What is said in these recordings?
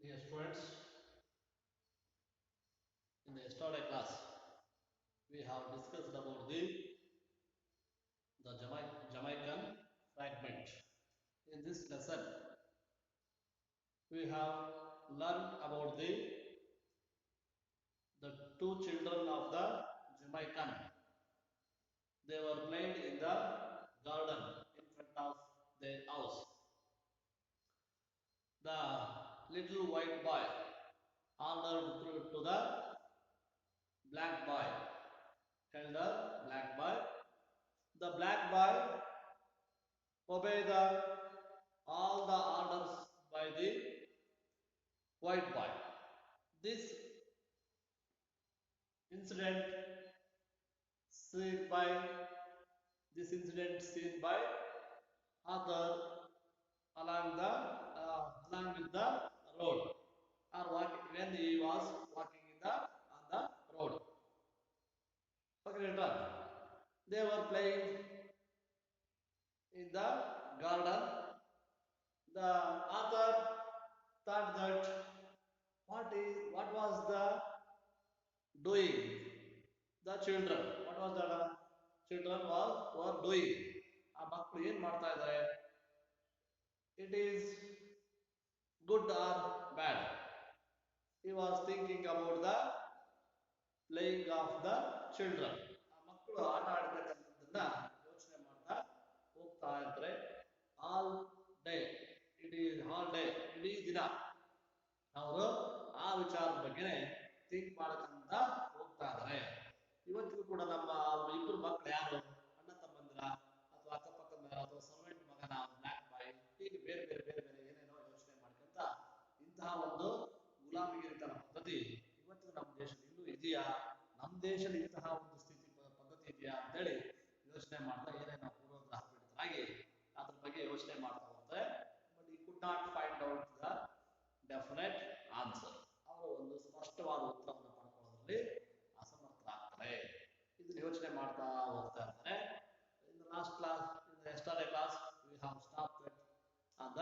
Dear students, in the yesterday class, we have discussed about the Jamaican fragment. In this lesson, we have learned about the two children of the Jamaican. They were playing in the garden in front of their house. The little white boy ordered to the black boy, tell the black boy. The black boy obey all the orders by the white boy. This incident seen by seen by other along with the road or walking when he was walking in the on the road. Okay, they were playing in the garden. The author thought that what was the doing the children, what was the children were doing, ಆ ಮಕ್ಕಳು ಏನ್ ಮಾಡ್ತಾ ಇದ್ದಾರೆ, it is good or bad. He was thinking about the playing of the children. ಆ ಮಕ್ಕಳು ಆಟ ಆಡ್ತಕ್ಕಂಥದ್ದನ್ನ ಯೋಚನೆ ಮಾಡ್ತಾ ಹೋಗ್ತಾ ಇದ್ರೆ all day, it is all day, ಇಡೀ ದಿನ ಅವರು ಆ ವಿಚಾರದ ಬಗ್ಗೆ ಥಿಂಕ್ ಮಾಡ್ಕೊಂತ ಹೋಗ್ತಾ ಇದ್ದಾರೆ. ಇವತ್ತಿಗೂ ಕೂಡ ನಮ್ಮ ಇಬ್ಬರು ಮಕ್ಕಳು ಯಾರು, ಅಣ್ಣ ತಮ್ಮಂದಿರ ಅಥವಾ ಅಕ್ಕಪಕ್ಕದ ಅಥವಾ ಸರ್ವೆಂಟ್ ಮಗನ, ಬ್ಲಾಕ್ ಬಾಯ್, ಹೀಗೆ ಬೇರೆ ಬೇರೆ ಬೇರೆ ಬೇರೆ ಏನೇನೋ ಯೋಚನೆ ಮಾಡ್ಕೊಂತ ಇಂತಹ ಒಂದು ಗುಲಾಮಗಿರಿತನ ಪದ್ಧತಿ ಇವತ್ತಿಗೂ ನಮ್ಮ ದೇಶದಲ್ಲಿ ಇನ್ನೂ ಇದೆಯಾ, ನಮ್ಮ ದೇಶದಲ್ಲಿ ಇಂತಹ ಒಂದು ಸ್ಥಿತಿ ಪದ್ಧತಿ ಇದೆಯಾ ಅಂತೇಳಿ ಯೋಚನೆ ಮಾಡ್ತಾ ಏನೇನೋ ಪೂರ್ವಗ್ರಹ ಪೀಡಿತರಾಗಿ ಅದ್ರ ಬಗ್ಗೆ ಯೋಚನೆ ಮಾಡ್ತಾ ಹೋಗ್ತಾರೆ. ಬಟ್ ಈ could not find out the definite answer. ಅವರು ಒಂದು ಸ್ಪಷ್ಟವಾದ ಉತ್ತರವನ್ನು ಪಡ್ಕೊಳ್ಳೋದ್ರಲ್ಲಿ ಅಸಮರ್ಥರಾಗ್ತಾರೆ. ಇದನ್ನ ಯೋಚನೆ ಮಾಡ್ತಾ ಹೋಗ್ತಾ ಇರ್ತಾರೆ. In the last class, in the yesterday class, we have stopped on the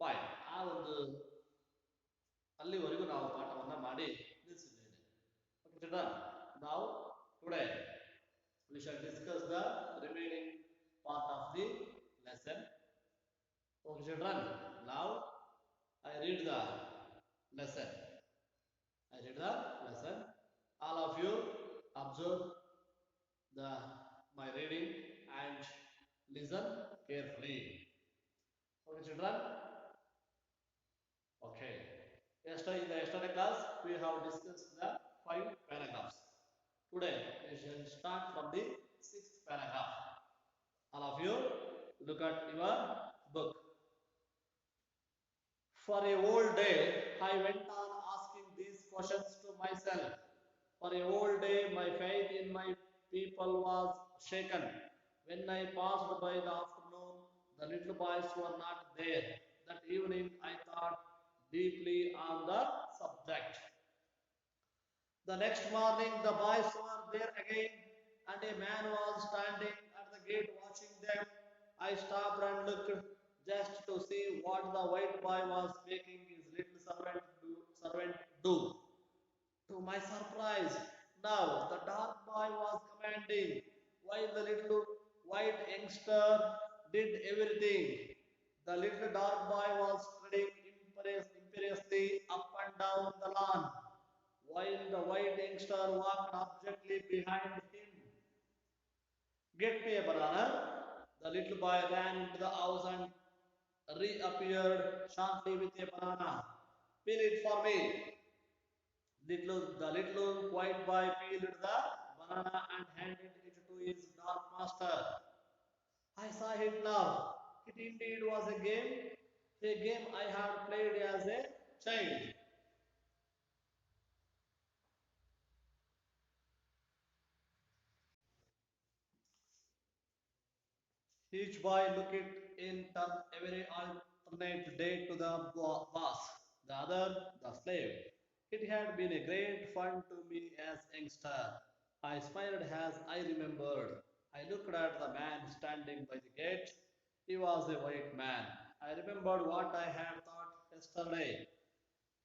point. ಆ ಒಂದು ಅಲ್ಲಿವರೆಗೂ ನಾವು ಪಾಠವನ್ನ ಮಾಡಿ ನಿಲ್ಲಿಸಿದ್ದೇವೆ. ಓಕೆ ಚಿಲ್ಡ್ರನ್, ನಾವು today we shall discuss the remaining part of the lesson. Okay children, now I read the lesson. All of you observe my reading and listen carefully. Okay children? Okay. In the yesterday class, we have discussed the 5 paragraphs. Today, we shall start from the 6th paragraph. All of you, look at your book. For a whole day, I went on asking these questions to myself. For a whole day, my faith in my people was shaken. When I passed by the afternoon, the little boys were not there. That evening, I thought deeply on the subject. The next morning, the boys were there again, and a man was standing at the gate watching them. I stopped and looked just to see what the white boy was making his little servant do. To my surprise, now the dark boy was commanding, while the little white youngster did everything. The little dark boy was spreading imperiously up and down the lawn, while the white youngster walked abjectly behind him. Get me a banana. The little boy ran into the house and reappeared sharply with a banana. Peel it for me. The little white boy peeled the banana and handed it to his dark master. I saw it now. It indeed was a game I had played as a child. Each boy looked in turn every alternate day to the boss, the other the slave. It had been a great fun to me as youngster. I smiled as I remembered. I looked at the man standing by the gate. He was a white man. I remembered what I had thought yesterday.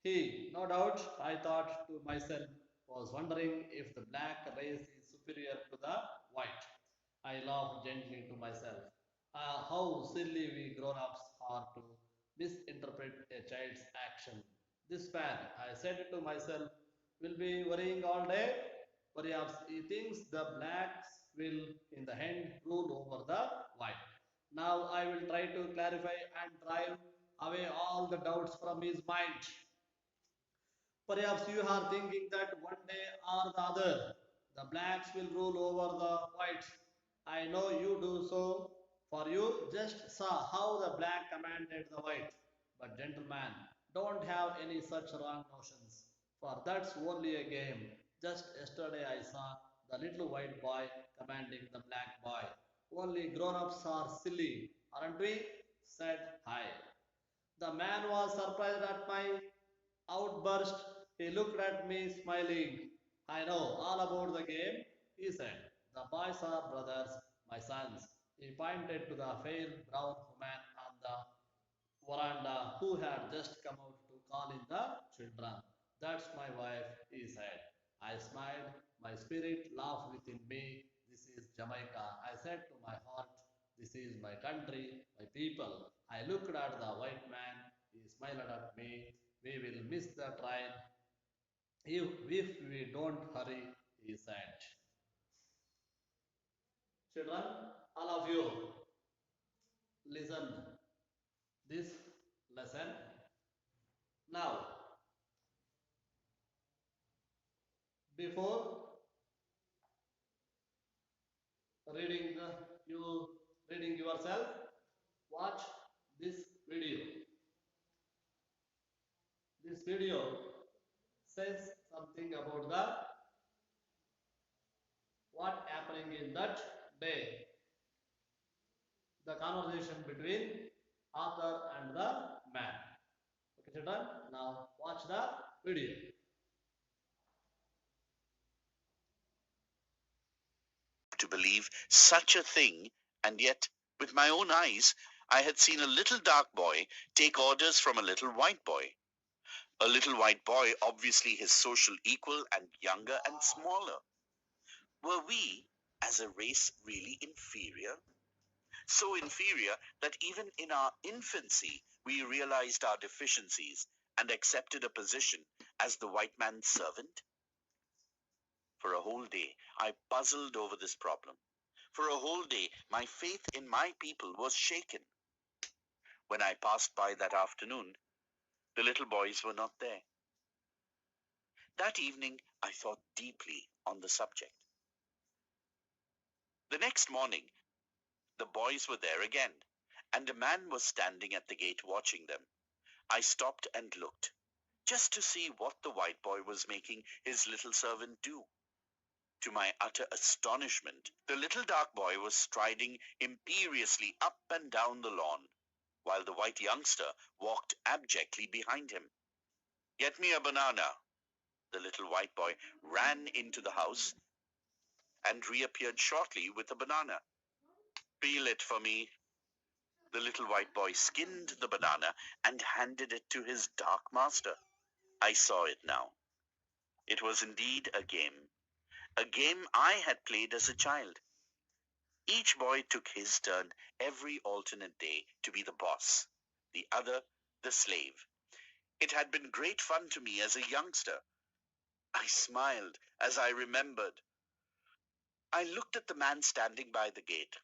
He, no doubt, I thought to myself, was wondering if the black race is superior to the white. I laughed gently to myself. How silly we grown ups are to misinterpret a child's action. This man, I said to myself, will be worrying all day. Perhaps he thinks the blacks will, in the end, rule over the white. Now I will try to clarify and drive away all the doubts from his mind. Perhaps you are thinking that one day or the other, the blacks will rule over the whites. I know you do so, for you just saw how the black commanded the white. But, gentlemen, don't have any such wrong notions, for that's only a game. Just yesterday I saw the little white boy commanding the black boy. Only grown ups are silly, aren't we? Said I. The man was surprised at my outburst. He looked at me smiling. I know all about the game, he said. The boys are brothers, my sons. He pointed to the pale brown woman on the veranda who had just come out to call in the children. That's my wife, he said. I smiled. My spirit laughed within me. This is Jamaica. I said to my heart, this is my country, my people. I looked at the white man. He smiled at me. We will miss the train if we don't hurry, he said. Children, all of you, listen this lesson. Now, before reading you reading yourself, watch this video. This video says something about the what happening in that day, the conversation between author and the man. Okay, children, now watch the video. To believe such a thing, and yet, with my own eyes, I had seen a little dark boy take orders from a little white boy. A little white boy, obviously his social equal and younger and smaller. Were we, as a race, really inferior? So inferior that even in our infancy we realized our deficiencies and accepted a position as the white man's servant? For a whole day I puzzled over this problem. For a whole day my faith in my people was shaken. When I passed by that afternoon, the little boys were not there. That evening I thought deeply on the subject. The next morning the boys were there again, and a man was standing at the gate watching them. I stopped and looked, just to see what the white boy was making his little servant do. To my utter astonishment, the little dark boy was striding imperiously up and down the lawn, while the white youngster walked abjectly behind him. Get me a banana. The little white boy ran into the house and reappeared shortly with a banana. Peel it for me. The little white boy skinned the banana and handed it to his dark master. I saw it now. It was indeed a game I had played as a child. Each boy took his turn every alternate day to be the boss, the other the slave. It had been great fun to me as a youngster. I smiled as I remembered. I looked at the man standing by the gate.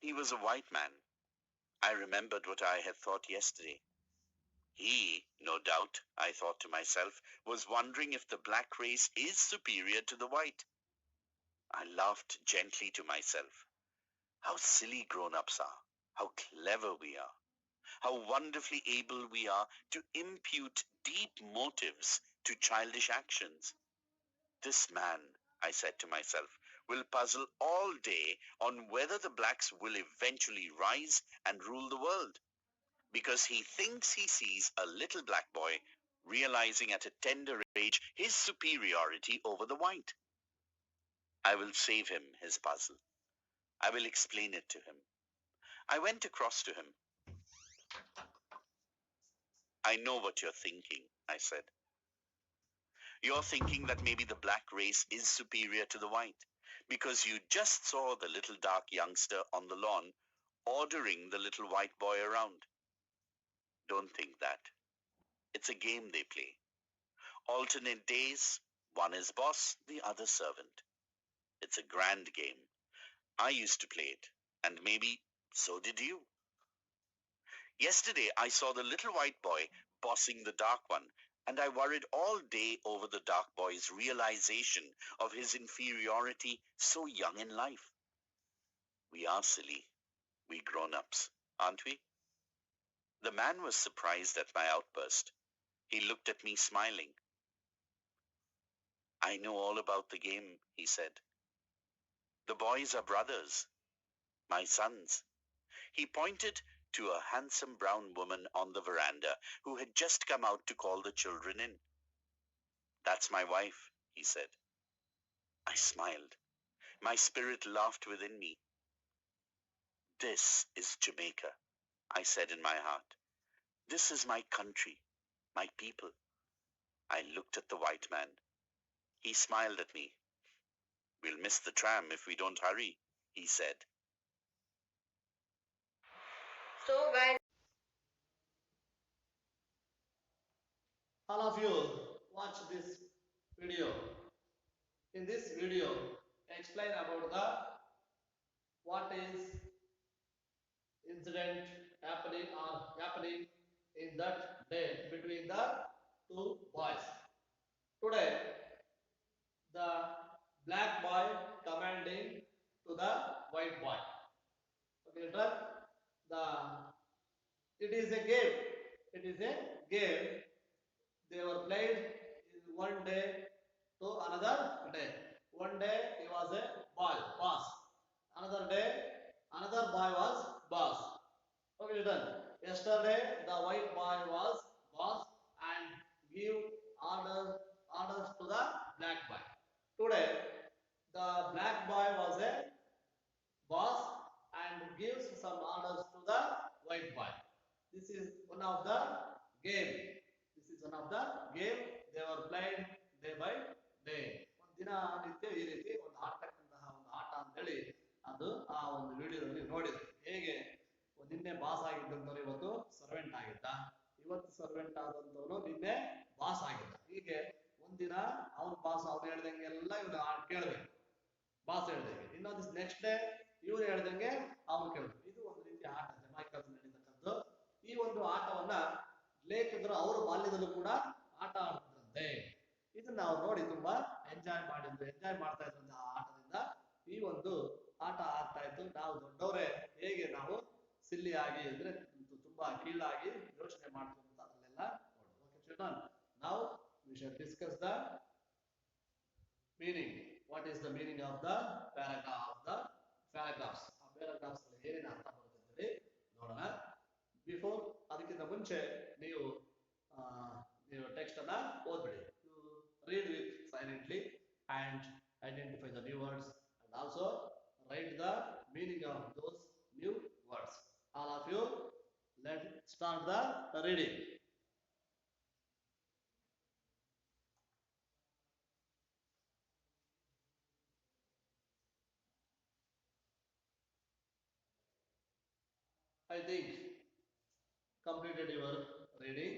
He was a white man. I remembered what I had thought yesterday. He, no doubt, I thought to myself, was wondering if the black race is superior to the white. I laughed gently to myself. How silly grown-ups are. How clever we are. How wonderfully able we are to impute deep motives to childish actions. This man, I said to myself, will puzzle all day on whether the blacks will eventually rise and rule the world, because he thinks he sees a little black boy realizing at a tender age his superiority over the white. I will save him his puzzle. I will explain it to him. I went across to him. I know what you're thinking, I said. You're thinking that maybe the black race is superior to the white because you just saw the little dark youngster on the lawn ordering the little white boy around. Don't think that. It's a game they play. Alternate days, one is boss, the other servant. It's a grand game. I used to play it, and maybe so did you. Yesterday, I saw the little white boy bossing the dark one, and I worried all day over the dark boy's realization of his inferiority so young in life. We are silly, we grown ups, aren't we? The man was surprised at my outburst. He looked at me smiling. I know all about the game, he said. The boys are brothers, my sons. He pointed to a handsome brown woman on the veranda who had just come out to call the children in. That's my wife, he said. I smiled. My spirit laughed within me. This is Jamaica, I said in my heart. This is my country, my people. I looked at the white man. He smiled at me. We'll miss the tram if we don't hurry, he said. So, guys, All of you watch this video. In this video, explain about the what is incident happening in that day between the two boys. Today, the black boy commanding to the white boy. Okay, children? The it is a game. It is a game. They were played in one day to another day. One day he was a boy, boss. Another day, another boy was boss. Okay, done. Yesterday, the white boy was boss and give orders to the black boy. Today, the black boy was a boss and gives some orders to the white boy. This is one of the game. This is one of the game they were played day by day. ಒಂದು ದಿನ ನಿತ್ಯ ಈ ರೀತಿ ಒಂದು ಆಡ್ತಕ್ಕಂತಹ ಒಂದು ಆಟ ಅಂತೇಳಿ ಅದು ಆ ಒಂದು ವಿಡಿಯೋದಲ್ಲಿ ನೋಡಿದ್ರು. ಹೇಗೆ ನಿನ್ನೆ ಬಾಸ್ ಆಗಿದ್ದಂಥವ್ರು ಇವತ್ತು ಸರ್ವೆಂಟ್ ಆಗಿದ್ದ, ಇವತ್ತು ಸರ್ವೆಂಟ್ ಆದಂಥವನು ನಿನ್ನೆ ಬಾಸ್ ಆಗಿದ್ದ. ಹೀಗೆ ಒಂದಿನ ಅವ್ನ ಬಾಸ್ ಅವ್ನು ಹೇಳ್ದಂಗೆಲ್ಲ ಇವನು ಕೇಳಬೇಕು, ಬಾಸ್ ಹೇಳ್ದಂಗೆ. ಇನ್ನೊಂದು ನೆಕ್ಸ್ಟ್ ಡೇ ಇವ್ರು ಹೇಳ್ದಂಗೆ ಅವ್ನು ಕೇಳಬೇಕು. ಇದು ಒಂದು ರೀತಿ ಆಟ ಜಮೈಕಲ್ ನಡೀತಕ್ಕಂಥದ್ದು. ಈ ಒಂದು ಆಟವನ್ನ ಲೇಖಕರು ಅವರು ಬಾಲ್ಯದಲ್ಲೂ ಕೂಡ ಆಟ ಆಡ್ತಿದ್ರಂತೆ. ಇದನ್ನ ಅವ್ರು ನೋಡಿ ತುಂಬಾ ಎಂಜಾಯ್ ಮಾಡ್ತಾ ಇದ್ರಂತ ಆ ಆಟದಿಂದ. ಈ ಒಂದು ಆಟ ಆಗ್ತಾ ಇತ್ತು. ನಾವು ದೊಡ್ಡವರೇ ಹೇಗೆ ನಾವು ಸಿಲ್ಲಿ ಆಗಿ ಅಂದ್ರೆ ತುಂಬಾ ಕೀಳಾಗಿ ಯೋಚನೆ ಮಾಡ್ತೀವಿ ಅಂತ ಅದನ್ನೆಲ್ಲ ನೋಡಿ. Okay children, now we shall discuss the meaning. What is the meaning of the paragraphs? ಆ ಪ್ಯಾರಾಗ್ರಾಫ್ಸ್ ಏನೇನು ಅರ್ಥ ಬರುತ್ತೆ ಅಂತೇಳಿ ನೋಡೋಣ. ಬಿಫೋರ್ ಅದಕ್ಕಿಂತ ಮುಂಚೆ ನೀವು ಟೆಕ್ಸ್ಟ್ ಅನ್ನ ಓದ್ಬಿಡಿ. You read with silently and identify the new words and also write the meaning of those new words. All of you, let's start the reading. I think completed your reading.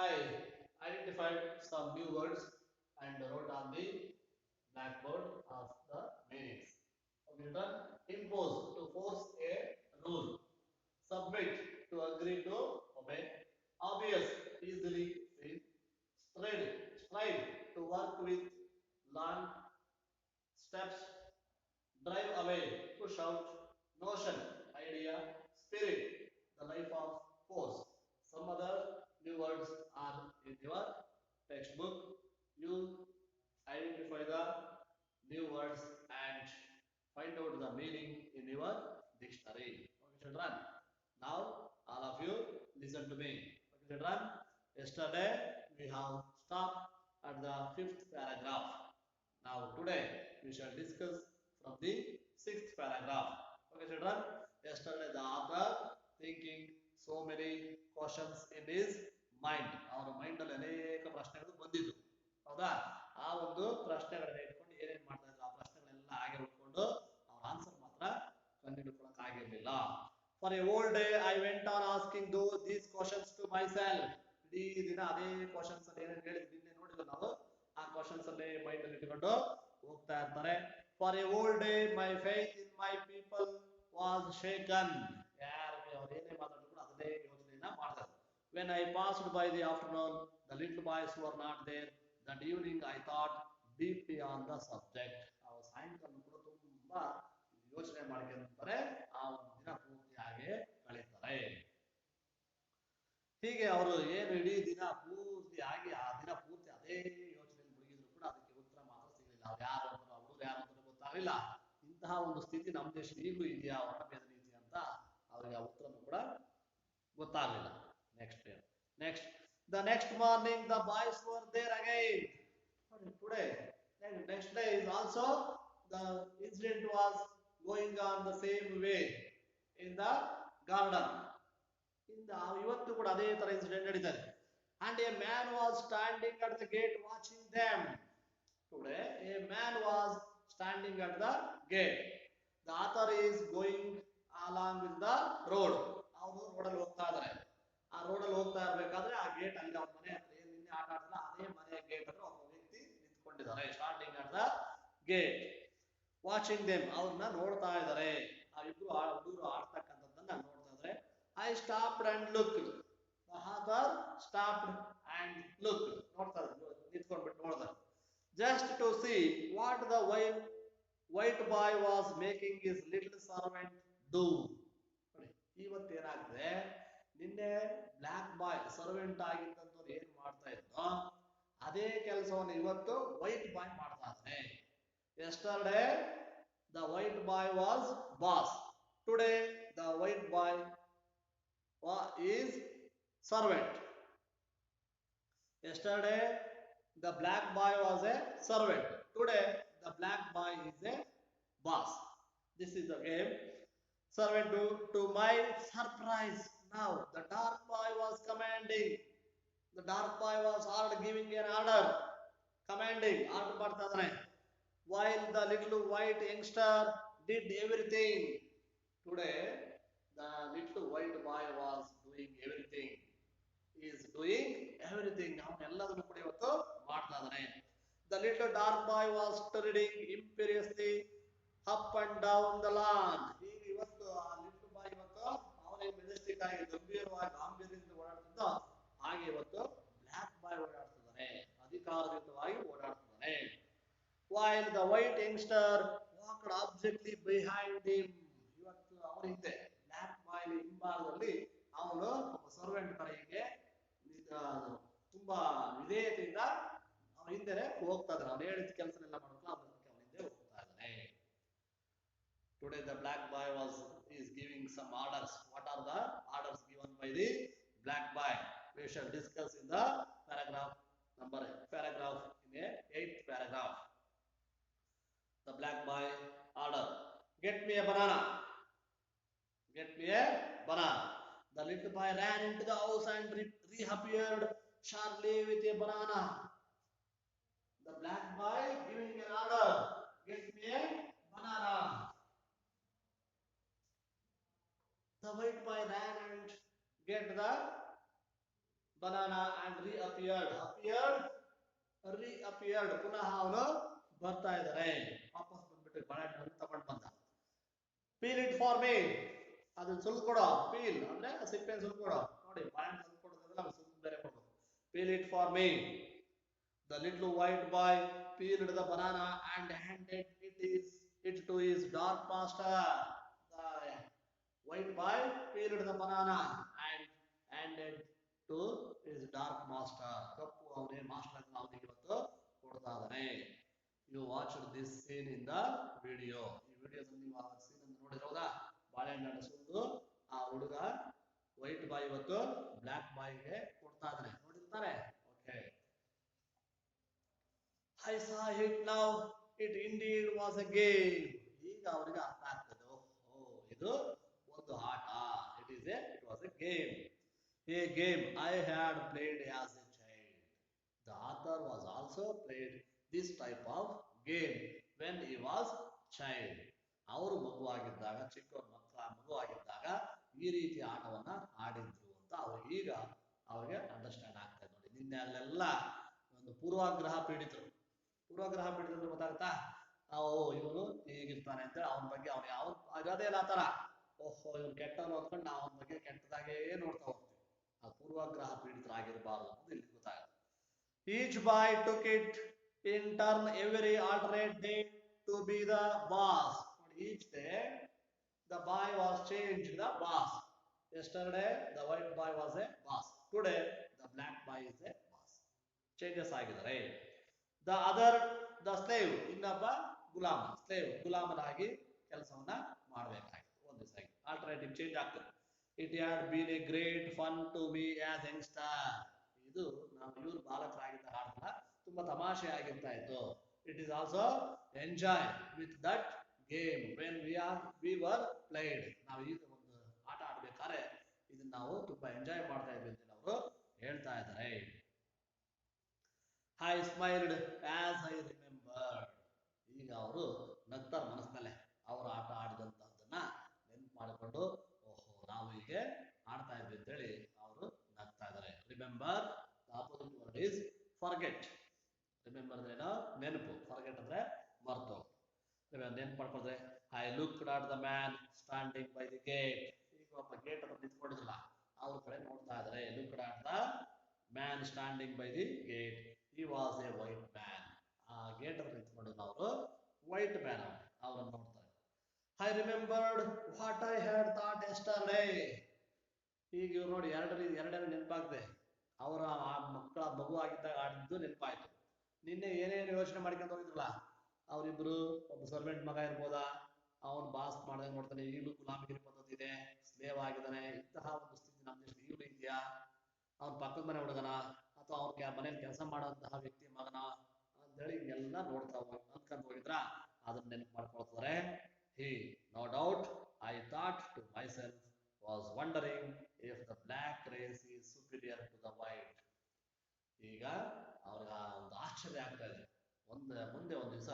I identified some new words and wrote on the blackboard of the meanings. Okay, done. Impose, to force a rule. Submit, to agree to obey. Obvious, easily seen. Stride, to work with long steps. Drive away, push out. Notion, idea. Spirit, the life of force. Some other new words are in your textbook. You identify the new words and find out the meaning in your dictionary. Okay, children. Now, all of you listen to me. Okay, children. Yesterday we have stopped at the 5th paragraph. Now, today we shall discuss from the 6th paragraph. Okay, children. Yesterday the author thinking so many questions in his mind. ಅವರ mind ಅಲ್ಲಿ ಅನೇಕ ಪ್ರಶ್ನೆಗಳು ಬಂದಿದ್ದು ಹೌದಾ. ಆ ಒಂದು ಪ್ರಶ್ನೆಗಳನ್ನ ಇಟ್ಕೊಂಡು ಏನೇನ್ ಮಾಡ್ತಾ ಇದ್ರು ಆ ಪ್ರಶ್ನೆಗಳೆಲ್ಲ ಹಾಗೆ ಉಟ್ಕೊಂಡು ಅವ್ರ ಆನ್ಸರ್ ಮಾತ್ರ ಕಂಡುಹಿಡ್ಕೊಳಕ್ ಆಗಿರ್ಲಿಲ್ಲ. For a whole day I went on asking these questions to myself. ಇಡೀ ದಿನ ಅದೇ ಕ್ವಶನ್ಸ್ ಅಲ್ಲಿ ಏನೇನು ಹೇಳಿದ್ವಿ ನಿನ್ನೆ ನೋಡಿದ್ವಿ ನಾವು, ಆ ಕ್ವಶನ್ಸ್ ಅಲ್ಲೇ ಮೈಂಡ್ ಅಲ್ಲಿ ಇಟ್ಕೊಂಡು ಹೋಗ್ತಾ ಇರ್ತಾರೆ. For a whole day my faith in my people was shaken. ಯಾರಿಗೆ ಅವ್ರು ಏನೇ ಮಾತಾಡಿದ್ರು ಕೂಡ ಅದನ್ನೇ ಯೋಚನೆಯನ್ನ ಮಾಡ್ತಾರೆ. When I passed by the afternoon, the little boys were not there. That evening I thought deeply on the subject. ಅವ್ರು ಸಾಯಂಕಾಲ ಕೂಡ ತುಂಬಾ ಯೋಚನೆ ಮಾಡ್ಕೊಂತಾರೆ, ಆ ಒಂದು ದಿನ ಪೂರ್ತಿ ಹಾಗೆ ಕಳೀತಾರೆ. ಹೀಗೆ ಅವರು ಏನು ಇಡೀ ದಿನ ಪೂರ್ತಿ ಆಗಿ ಆ ದಿನ ಪೂರ್ತಿ ಅದೇ ಯೋಚನೆ ಮುಳುಗಿದ್ರು ಕೂಡ ಅದಕ್ಕೆ ಉತ್ತರ ಮಾತ್ರ ಸಿಗಲಿಲ್ಲ. ಅವ್ರು ಯಾರು ಅಂತ ಅವರು ಯಾರು ಅಂತ ಗೊತ್ತಾಗಲಿಲ್ಲ. ಇಂತಹ ಒಂದು ಸ್ಥಿತಿ ನಮ್ಮ ದೇಶದಲ್ಲಿ ಈಗಲೂ ಇದೆಯಾ ವರ್ಣಭೇದ ನೀತಿ ಅಂತ ಅವರಿಗೆ ಆ ಉತ್ತರನೂ ಕೂಡ ಗೊತ್ತಾಗಲಿಲ್ಲ. Next the next morning the boys were there again. Today next day is also the incident was going on the same way in the garden. ಇವತ್ತು ಕೂಡ ಅದೇ ತರ ಇನ್ಸಿಡೆಂಟ್ ನಡೀತದೆ. And a man was standing at the gate watching them. Today a man was standing at the gate. The author is going along with the road. ಅವರು ರೋಡಲ್ಲಿ ಹೋಗ್ತಾ ಇದ್ದಾರೆ. ಆ ರೋಡಲ್ಲಿ ಹೋಗ್ತಾ ಇರ್ಬೇಕಾದ್ರೆ ಆ ಗೇಟ್ ಅಲ್ಲಿ ಅವ್ರ ಮನೆ ಹತ್ರ ಏನ್ ನಿನ್ನೆ ಆಟ ಆಡಿದ್ರೆ ಅದೇ ಮನೆ ಗೇಟ್ ಹತ್ರ ಒಬ್ಬ ವ್ಯಕ್ತಿ ನಿಂತ್ಕೊಂಡಿದ್ದಾರೆ. Starting at the gate watching them, ಅವ್ರನ್ನ ನೋಡ್ತಾ ಇದ್ದಾರೆ. ಆ ಇಬ್ರು ಹುಡುಗರು ಆಡ್ತಕ್ಕಂಥದ್ದನ್ನ ನೋಡ್ತಾ ಇದ್ದಾರೆ. I stopped and looked. The author stopped and looked. ನೋಡ್ತಾ ಇದ್ದಾರೆ, ನಿಂತ್ಕೊಂಡ್ಬಿಟ್ಟು ನೋಡ್ತಾರೆ. Just to see what the white boy was making his little servant do. ಇವತ್ತೇನಾಗಿದೆ, ನಿನ್ನೆ ಬ್ಲಾಕ್ ಬಾಯ್ ಸರ್ವೆಂಟ್ ಆಗಿದ್ದಂಥವ್ರು ಏನ್ ಮಾಡ್ತಾ ಇದ್ನೋ ಅದೇ ಕೆಲಸವನ್ನು ಇವತ್ತು ವೈಟ್ ಬಾಯ್ ಮಾಡ್ತಾ ಇದ್ದಾನೆ. Yesterday the white boy was boss. Today the white boy is servant. Yesterday the black boy was a servant. Today the black boy is a boss. This is the game. Servant to my surprise, now the dark boy was commanding. The dark boy was giving an order, commanding, order ಮಾಡ್ತಾ ಇದ್ದಾನೆ. While the little white youngster did everything. Today the little white boy was doing everything. He is doing everything. ಅವನೆಲ್ಲದನ್ನು ಕೂಡ ಇವತ್ತು ಮಾಡ್ತಾ ಇದ್ದಾನೆ. The little dark boy was striding imperiously up and down the lawn. ಈಗ ಇವತ್ತು ಆ little boy ಇವತ್ತು ಅವನೇ Majestic ಆಗಿ ಗಂಭೀರವಾಗಿ ಗಾಂಭೀರ್ಯದಿಂದ ಓಡಾಡ್ತಿದ್ದ ಹಾಗೆ ಇವತ್ತು ಬ್ಲಾಕ್ ಬಾಯ್ ಓಡಾಡ್ತಿದ್ದಾನೆ, ಅಧಿಕಾರಯುತವಾಗಿ ಓಡಾಡ್ತಿದ್ದಾನೆ. While the white youngster walked absently behind him. ಇವತ್ತು ಅವನ ಹಿಂದೆ ಬ್ಲಾಕ್ ಬಾಯ್ ಹಿಂಭಾಗದಲ್ಲಿ ಅವನು ಒಬ್ಬ ಸರ್ವೆಂಟ್ ತರ ಹೀಗೆ ತುಂಬಾ ವಿಧೇಯತೆಯಿಂದ ಅವನ ಹಿಂದೆ ಹೋಗ್ತಾ ಇದ್ದಾನೆ. ಅವನು ಹೇಳಿದ ಕೆಲಸನೆಲ್ಲ ಮಾಡೋಕೆ ಅವನ ಹಿಂದೆ ಹೋಗ್ತಾ ಇದ್ದಾನೆ. Today the black boy is giving some orders. What are the orders given by the black boy? We shall discuss in the paragraph in the 8th paragraph. The black boy order: get me a banana. Get me a banana. The little boy ran into the house and reappeared sharply with a banana. The black boy giving an order: get me a banana. The white boy ran and get the banana and reappeared. Reappeared. ಪುನಃ ಅವನು ಬರ್ತಾ ಇದ್ದಾರೆ. ವಾಪಸ್ ಬಂದ್ಬಿಟ್ಟು ಬಾಳೆಹಣ್ಣನ್ನು ತಗೊಂಡು ಬಂದ. Peel it for me. ಅದನ್ನ ಸುಲ್ಕೊಡೋ. Peel ಅಂದ್ರೆ ಸಿಪ್ಪೆ ಸುಲ್ಕೊಡೋ. ನೋಡಿ ಬಾಳೆಹಣ್ಣು ಸುಲ್ಕೊಡೋದ್ರಲ್ಲ ಅದು ಸುಲ್ ಬೇರೆ ಕೊಡೋದು. Peel it for me. The little white boy peeled the banana and handed it to his dark master. The white boy peeled the banana and handed to his dark master. ಕಪ್ಪು ಅವನೇ master ಅವನಿಗೆ ಇವತ್ತು ಕೊಡ್ತಾ ಇದ್ದಾನೆ. You watched this scene in the video. ಈ ವಿಡಿಯೋದಲ್ಲಿ ನೀವು ಆ scene ಅನ್ನು ನೋಡಿರೋದಾ? ಬಾಳೆಹಣ್ಣನ್ನು ಸುಲಿದು ಆ ಹುಡುಗ ವೈಟ್ ಬಾಯ್ ಇವತ್ತು ಬ್ಲಾಕ್ ಬಾಯ್ಗೆ ಕೊಡ್ತಾ ಇದ್ದಾನೆ. ನೋಡಿರ್ತಾರೆ. Okay. I saw it now. It indeed was a game. ಈಗ ಅವರಿಗೆ ಅರ್ಥ ಆಗ್ತದೆ. ಓ ಇದು ಒಂದು ಆಟ. It is it was a game. A game I had played as a child. The author was also played this type of game when he was child. ಅವರು ಮಗುವಾಗಿದ್ದಾಗ ಚಿಕ್ಕ ಮಗುವಾಗಿದ್ದಾಗ ಈ ರೀತಿ ಆಟವನ್ನ ಆಡಿದ್ರು ಅಂತ ಅವ್ರಿಗೆ ಈಗ ಅವ್ರಿಗೆ ಅಂಡರ್ಸ್ಟ್ಯಾಂಡ್ ಆಗ್ತಾ ಇದೆ ನೋಡಿ. ನಿನ್ನೆ ಅಲ್ಲೆಲ್ಲ ಒಂದು ಪೂರ್ವಾಗ್ರಹ ಪೀಡಿತರು. ಪೂರ್ವಾಗ್ರಹ ಪೀಡಿತರು ಗೊತ್ತಾಗುತ್ತಾ? ಇವನು ಹೀಗಿರ್ತಾನೆ ಅಂತ ಅವನ ಬಗ್ಗೆ ಅವ್ನು ಯಾವ ಅದೇ ಇಲ್ಲ ಆ ತರ ಓಹೋ ಇವ್ನು ಕೆಟ್ಟವನು ಅಂದ್ಕೊಂಡು ನಾವು ಅವನ ಬಗ್ಗೆ ಕೆಟ್ಟದಾಗೇ ನೋಡ್ತಾ ಹೋಗ್ತೀವಿ. ಆ ಪೂರ್ವಾಗ್ರಹ ಪೀಡಿತರಾಗಿರಬಾರದು ಅನ್ನೋದು ಇಲ್ಲಿ ಗೊತ್ತಾಗುತ್ತೆ. Each boy took it in turn every alternate day to be the boss. Each day the boy was changed the boss. Yesterday the white boy was a boss. Today the black boy is a boss. Changes ಆಗಿದ್ದಾರೆ. The other the slave ಇನ್ನೊಬ್ಬ ಗುಲಾಮ ಗುಲಾಮನಾಗಿ ಕೆಲಸವನ್ನ ಮಾಡಬೇಕಾಗಿತ್ತು. ಒಂದು ದಿವಸ alternative change ಆಗ್ತದೆ. It had been a great fun to me as youngster. ಇದು ನಾವು ಇವ್ರು ಬಾಲಕರಾಗಿದ್ದ ಹಾಡಲ್ಲ ತುಂಬಾ ತಮಾಷೆ ಆಗಿರ್ತಾ ಇತ್ತು. It is also enjoy with that game when we were played. ನಾವು ಈಗ ಒಂದು ಆಟ ಆಡ್ಬೇಕಾದ್ರೆ ಇದನ್ನ ನಾವು ತುಂಬಾ ಎಂಜಾಯ್ ಮಾಡ್ತಾ ಇದ್ವಿ ಅಂತ ಅವರು ಹೇಳ್ತಾ ಇದ್ದಾರೆ. I smiled as I remembered. ಈಗ ಅವರು ನಗ್ತಾರ ಮನಸ್ಸಿನಲ್ಲೇ ಅವರು ಆಟ ಆಡಿದಂತಹದನ್ನ ನೆನ್ಪು ಮಾಡಿಕೊಂಡು ಓಹೋ ನಾವು ಹೀಗೆ ಆಡ್ತಾ ಇದ್ವಿ ಅಂತೇಳಿ ಅವರು ನಗ್ತಾ ಇದ್ದಾರೆ. Remember opposite word is forget. Remember ಅಂದ್ರೆ ನೆನಪು, ಫರ್ಗೆಟ್ ಅಂದ್ರೆ ಮರ್ತು. ನೆನ್ಪು ಮಾಡ್ಕೊಂಡ್ರೆ I looked at the man standing by the gate. ಈಗ ಒಬ್ಬ ಗೇಟ್ ಹತ್ರ ನಿಂತ್ಕೊಂಡಿದ್ರಲ್ಲ ಅವ್ರ ಕಡೆ ನೋಡ್ತಾ ಇದ್ದಾರೆ. Looked at the man standing by the gate. He was A white man. ಆ ಗೇಟ್ ಹತ್ರ ನಿಂತ್ಕೊಂಡಿದ್ದ ಅವರು ವೈಟ್ ಮ್ಯಾನ್ ಅವ್ರನ್ನ ನೋಡ್ತಾರೆ. I remembered what I had thought yesterday. ಈಗ ಇವ್ರು ನೋಡಿ ಎರಡನೇ ನೆನಪಾಗ್ತದೆ. ಅವರ ಆ ಮಕ್ಕಳ ಮಗು ಆಗಿದ್ದಾಗ ಆಡಿದ್ದು ನೆನಪಾಯ್ತು. ನಿನ್ನೆ ಏನೇನು ಯೋಚನೆ ಮಾಡ್ಕೊಂಡು ಹೋಗಿದ್ರಲ್ಲ ಅವರಿಬ್ರು, ಒಬ್ಬ ಸರ್ವೆಂಟ್ ಮಗ ಇರ್ಬೋದಾ, ಅವನು ಬಾಸ್ ಮಾಡ್ದಂಗೆ ನೋಡ್ತಾನೆ, ಈಗಲೂ ಗುಲಾಮಗಿರಿ ಪದ್ಧತಿ ಇದೆ, ಸ್ಲೇವ್ ಆಗಿದ್ದಾನೆ, ಇಂತಹ ಒಂದು ಸ್ಥಿತಿ ನಮ್ಮ ದೇಶದಲ್ಲಿ ಈಗಲೂ ಇದೆಯಾ, ಅವ್ನ ಪಕ್ಕದ ಮನೆ ಹುಡುಗನ ಅಥವಾ ಅವ್ರ ಮನೇಲಿ ಕೆಲಸ ಮಾಡುವಂತಹ ವ್ಯಕ್ತಿ ಮಗನ ಅಂತೇಳಿ ಎಲ್ಲ ನೋಡ್ತಾ ಅನ್ಕೊಂಡು ಹೋಗಿದ್ರ ಅದನ್ನ ನೆನಪು ಮಾಡ್ಕೊಳ್ತಾರೆ. He no doubt I thought to myself was wondering if the black race is superior to the white. ಈಗ ಅವ್ರಿಗೆ ಒಂದು ಆಶ್ಚರ್ಯ ಆಗ್ತಾ ಇದೆ. ಮುಂದೆ ಒಂದು ದಿವಸ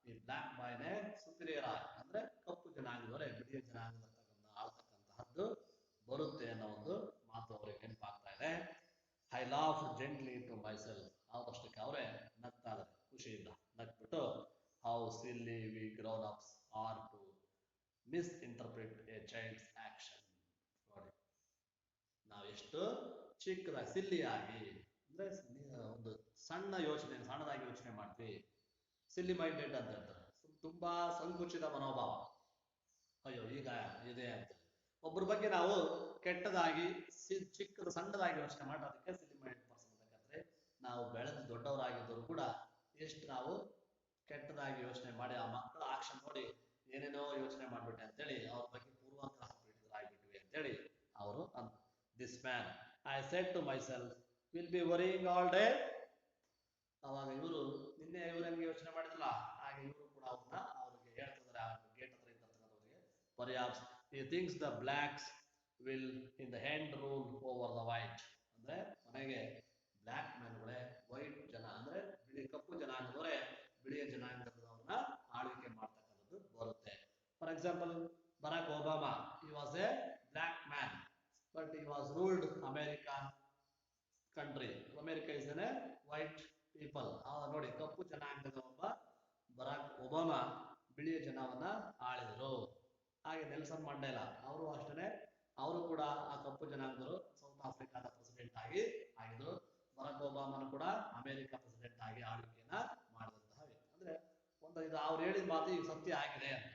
ಈ ಬ್ಲ್ಯಾಕ್ ಬಾಯ್ನೇ ಸುಪೀರಿಯರ್ ಅಂದ್ರೆ ಕಪ್ಪು ಜನಾಂಗದವರೇ ಬಿಳಿಯ ಜನಾಂಗದ ಆಳ್ತಕ್ಕಂತಹದ್ದು ಬರುತ್ತೆ ಅನ್ನೋ ಒಂದು ಮಾತು ಅವರಿಗೆ ನೆನಪಾಗ್ತಾ ಇದೆ. I laugh gently to myself. ಆದಷ್ಟಕ್ಕೆ ಅವರೇ ನಗ್ತಾ ಇದ್ದಾರೆ ಖುಷಿಯಿಂದ. ನಗ್ಬಿಟ್ಟು how silly we grown ups are to misinterpret a child's action. ನೋಡಿ ನಾವೆಷ್ಟು ಚಿಕ್ಕದಾಗಿ ಸಿಲ್ಲಿಯಾಗಿ ಅಂದ್ರೆ ಒಂದು ಸಣ್ಣದಾಗಿ ಯೋಚನೆ ಮಾಡ್ತೀವಿ. ಸಿಲ್ಲಿ ಮೈಂಡೆಡ್ ಅಂತ ಹೇಳ್ತಾರೆ. ತುಂಬಾ ಸಂಕುಚಿತ ಮನೋಭಾವ. ಅಯ್ಯೋ ಈಗ ಇದೆ ಅಂತ ಒಬ್ಬರ ಬಗ್ಗೆ ನಾವು ಕೆಟ್ಟದಾಗಿ ಸಣ್ಣದಾಗಿ ಯೋಚನೆ ಮಾಡಿ ಅದಕ್ಕೆ ಸಿಲ್ಲಿ ಮೈಂಡೆಡ್ ಪರ್ಸನ್ ಅಂತಂದ್ರೆ ನಾವು ಬೆಳೆದು ದೊಡ್ಡವರಾಗಿದ್ದರು ಕೂಡ ಎಷ್ಟು ನಾವು ಕೆಟ್ಟದಾಗಿ ಯೋಚನೆ ಮಾಡಿ ಆ ಮಕ್ಕಳ ಆಕ್ಷನ್ ನೋಡಿ ಏನೇನೋ ಯೋಚನೆ ಮಾಡ್ಬಿಟ್ಟೆ ಅಂತೇಳಿ ಅವ್ರ ಬಗ್ಗೆ ಪೂರ್ವಾಗ್ರಹ ಪೀಡಿತರಾಗ್ಬಿಟ್ವಿ ಅಂತೇಳಿ ಅವರು this man I said to myself will be worrying all day. ಅವಾಗ ಇವರು ನಿನ್ನೆ ಇವ್ರು ಹೆಂಗೆ ಯೋಚನೆ ಮಾಡಿದ್ರಲ್ಲ ಹಾಗೆ ಇವರು ಕೂಡ ಅವ್ರಿಗೆ ಹೇಳ್ತಿದ್ದಾರೆ ಗೇಟ್ ಹತ್ರ ಇರ್ತಕ್ಕಂಥವ್ರಿಗೆ. Perhaps he thinks the blacks will in the end rule over the white. ಅಂದ್ರೆ ಮನೆಗೆ ಬ್ಲ್ಯಾಕ್ ಮ್ಯಾನ್ಗಳೇ ವೈಟ್ ಜನ ಅಂದ್ರೆ ಕಪ್ಪು ಜನಾಂಗದವರೇ ಬಿಳಿಯ ಜನಾಂಗದವ್ರನ್ನ ಆಳ್ವಿಕೆ ಮಾಡ್ತಕ್ಕಂಥದ್ದು ಬರುತ್ತೆ. For example Barack Obama, he was a black man but he was ruled America country. America is a white people. ನೋಡಿ ಕಪ್ಪು ಜನಾಂಗದ ಒಬ್ಬ ಬರಾಕ್ ಒಬಾಮಾ ಬಿಳಿಯ ಜನವನ್ನ ಆಳಿದರು. ಹಾಗೆ ನೆಲ್ಸನ್ ಮಂಡೇಲಾ ಅವರು ಅಷ್ಟೇ, ಅವರು ಕೂಡ ಆ ಕಪ್ಪು ಜನಾಂಗದವರು ಸೌತ್ ಆಫ್ರಿಕಾದ ಪ್ರೆಸಿಡೆಂಟ್ ಆಗಿದ್ರು. ಬರಾಕ್ ಒಬಾಮನು ಕೂಡ ಅಮೆರಿಕ ಪ್ರೆಸಿಡೆಂಟ್ ಆಗಿ ಆಳ್ವಿಕೆಯನ್ನ ಮಾಡಿದಂತಹ ವ್ಯಕ್ತಿ. ಅಂದ್ರೆ ಇದು ಅವ್ರು ಹೇಳಿದ ಮಾತು ಈಗ ಸತ್ಯ ಆಗಿದೆ ಅಂತ.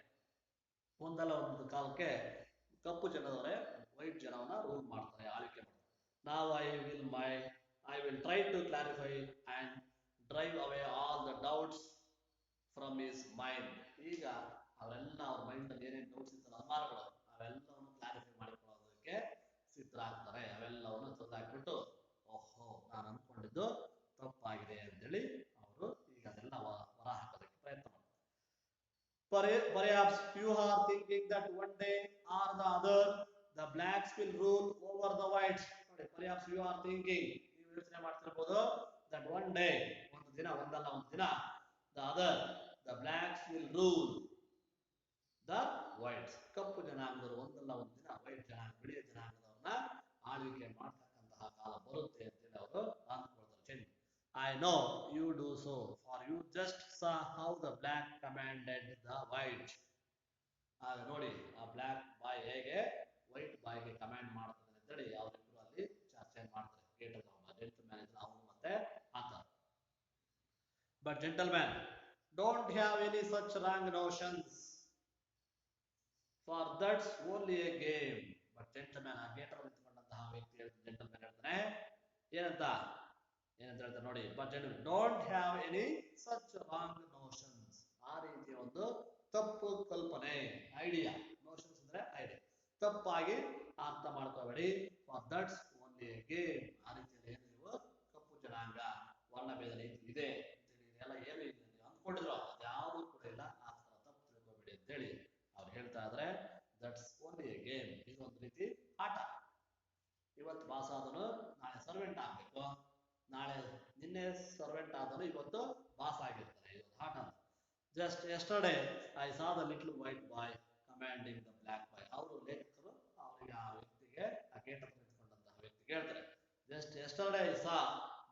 ಒಂದಲ್ಲ ಒಂದು ಕಾಲಕ್ಕೆ ಕಪ್ಪು ಜನದವರೇ ವೈಟ್ ಜನವನ್ನ ರೂಲ್ ಮಾಡ್ತಾರೆ, ಆಳ್ವಿಕೆ ಮಾಡ್ತಾರೆ. ನಾವು I will try to clarify and drive away all the doubts from his mind. ಈಗ ಅವರೆಲ್ಲ ಅವ್ರ ಮೈಂಡ್ ಅಲ್ಲಿ ಏನೇನು ಡೌಟ್ಸ್ ಇರ್ತಲ್ಲ, ಅನುಮಾನಗಳು, ಅವೆಲ್ಲವನ್ನು ಕ್ಲಾರಿಫೈ ಮಾಡಿಕೊಳ್ಳೋದಕ್ಕೆ ಸಿದ್ಧರಾಗ್ತಾರೆ. ಅವೆಲ್ಲವನ್ನು ತಂದಾಕ್ಬಿಟ್ಟು ಓಹೋ ನಾನು ಅನ್ಕೊಂಡಿದ್ದು ತಪ್ಪಾಗಿದೆ ಅಂತೇಳಿ ಅವರು ಈಗ ಅದೆಲ್ಲ ಹೊರ ಹಾಕೋದಕ್ಕೆ ಪ್ರಯತ್ನ ಮಾಡ್ತಾರೆ. Perhaps you are thinking that one day or the other The blacks will rule over the whites. ನೋಡಿ, perhaps you are thinking, ನೀವು ಯೋಚನೆ ಮಾಡ್ತಿರ್ಬೋದು, that one day, ಒಂದು ದಿನ, ಒಂದಲ್ಲ ಒಂದು ದಿನ, the other, the blacks will rule the whites. ಕಪ್ಪು ಜನಾಂಗದವರು ಒಂದಲ್ಲ ಒಂದು ದಿನ ವೈಟ್ ಜನಾಂಗ, ಬಿಳಿಯ ಜನಾಂಗದವ್ರನ್ನ ಆಳ್ವಿಕೆ ಮಾಡ್ತಕ್ಕಂತಹ ಕಾಲ ಬರುತ್ತೆ ಅಂತೇಳಿ ಅವರು ಅಂದ್ಕೊಳ್ತಾರೆ. I know you do so, for you just saw how the black commanded the white. ಆಗ ನೋಡಿ, ಆ ಬ್ಲ್ಯಾಕ್ ಬಾಯ್ ಹೇಗೆ ವೈಟ್ ಬಾಯ್ಗೆ ಕಮಾಂಡ್ ಮಾಡ್ತಾರೆ ಅಂತೇಳಿ ಅವರಿಬ್ರು ಅಲ್ಲಿ ಚರ್ಚೆ ಮಾಡ್ತಾರೆ. ಜೆಂಟಲ್ಮ್ಯಾನ್ ಇದ್ರೆ ಅವನು ಮತ್ತೆ ಆತ. But gentleman don't have any such wrong notions, for that's only A game. But gentleman, ಆ ಗೇಟರ್ ನಿಂತ್ಕೊಂಡಂತಹ ವ್ಯಕ್ತಿ ಹೇಳ್ತಾನೆ, ಜೆಂಟಲ್ಮ್ಯಾನ್ ಹೇಳ್ತಾನೆ ಏನಂತ ಹೇಳ್ತಾರೆ ನೋಡಿ. But don't have any such wrong notions, ಆ ರೀತಿಯ ಒಂದು ತಪ್ಪು ಕಲ್ಪನೆ, ಐಡಿಯಾ, ನೋಷನ್ಸ್ ಅಂದ್ರೆ ಐಡಿಯಾ, ತಪ್ಪಾಗಿ ಅರ್ಥ ಮಾಡ್ಕೋಬೇಡಿ. For that's only A game, ಆ ರೀತಿಯಲ್ಲಿ ಏನು ನೀವು ಕಪ್ಪು ಜನಾಂಗ, ವರ್ಣಭೇದ ನೀತಿ ಇದೆ ಅಂತೇಳಿ ಎಲ್ಲ ಏನು ಇಲ್ಲ ನೀವು ಅಂದ್ಕೊಂಡಿದ್ರು, ಯಾವುದು ಕೂಡ ಇಲ್ಲ, ಆ ತರ ತಪ್ಪು ತಿಳ್ಕೋಬೇಡಿ ಅಂತೇಳಿ ಅವ್ರು ಹೇಳ್ತಾ ಇದ್ರೆ. ದಟ್ಸ್ ಓನ್ಲಿ ಎ ಗೇಮ್, ಇದು ಒಂದು ರೀತಿ ಆಟ. ಇವತ್ತು ಬಾಸ್ ಆದನು ನಾಳೆ ಸರ್ವೆಂಟ್ ಆಗ್ಬೇಕು, ನಾಳೆ ನಿನ್ನೆ ಸರ್ವೆಂಟ್ ಆದನು ಇವತ್ತು ಬಾಸ್ ಆಗಿರ್ತಾನೆ, ಇದು ಆಟ. Just yesterday I saw the little white boy commanding the black boy. ಅವರು ಲೇಖಕರು ಅವರಿಗೆ ಆ ವ್ಯಕ್ತಿಗೆ, ಆ ಗೇಟ್ ಹತ್ರ ನಿಂತ್ಕೊಂಡಂತಹ ವ್ಯಕ್ತಿಗೆ ಹೇಳ್ತಾರೆ, just yesterday I saw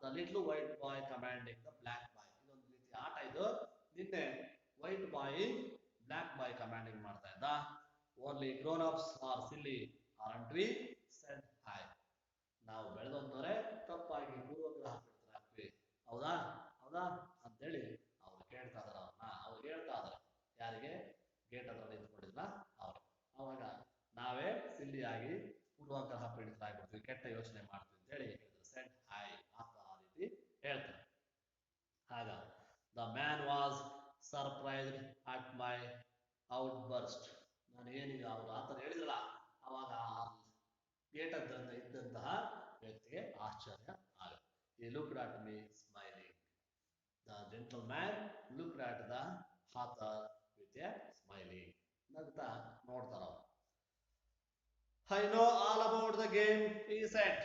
the little white boy commanding the black boy. ಇದೊಂದು ರೀತಿ ಆಟ ಇದು. ನಿನ್ನೆ white boy black boy commanding ಮಾಡ್ತಾ ಇದ್ದ. Only grown ups are silly aren't we, said he. ನಾವು ಬೆಳೆದವರೆ ತಪ್ಪಾಗಿ ಪೂರ್ವಗ್ರಹ ಆಗ್ತೀವಿ, ಹೌದಾ ಹೌದಾ ಅಂತೇಳಿ ಅವ್ರು ಕೇಳ್ತಾ ಇದಾರೆ ಅವ್ರನ್ನ. ಅವ್ರು ಹೇಳ್ತಾ ಇದಾರೆ ಯಾರಿಗೆ, ಗೇಟ್ ಹತ್ರ ನಿಂತ್ಕೊಂಡಿಲ್ಲ ಅವ್ರು. ಅವಾಗ ನಾವೇ ಸಿಲ್ಲಿಯಾಗಿ ಪೂರ್ವಗ್ರಹ ಪೀಡಿತರಾಗ್ಬಿಡ್ತೀವಿ, ಕೆಟ್ಟ ಯೋಚನೆ ಮಾಡ್ತೀವಿ ಅಂತೇಳಿ ಹೇಳಿದ್ರು. ಸೆಡ್ ಹೈ, ಆ ರೀತಿ ಹೇಳ್ತಾರೆ. ಆಗ the man was surprised at my out burst. ನಾನು ಏನೀಗ ಅವ್ರು ಆ ಥರ ಹೇಳಿದ್ರಲ್ಲ, ಅವಾಗ ಗೇಟ್ ಹತ್ರ ಇದ್ದಂತಹ ವ್ಯಕ್ತಿಗೆ ಆಶ್ಚರ್ಯ ಆಗುತ್ತೆ. He looked at me smiling. The gentleman looked at the author with a smiling. ನಗ್ತಾ ನೋಡ್ತಾರ ಅವ್ರು. I know all about the game, he said.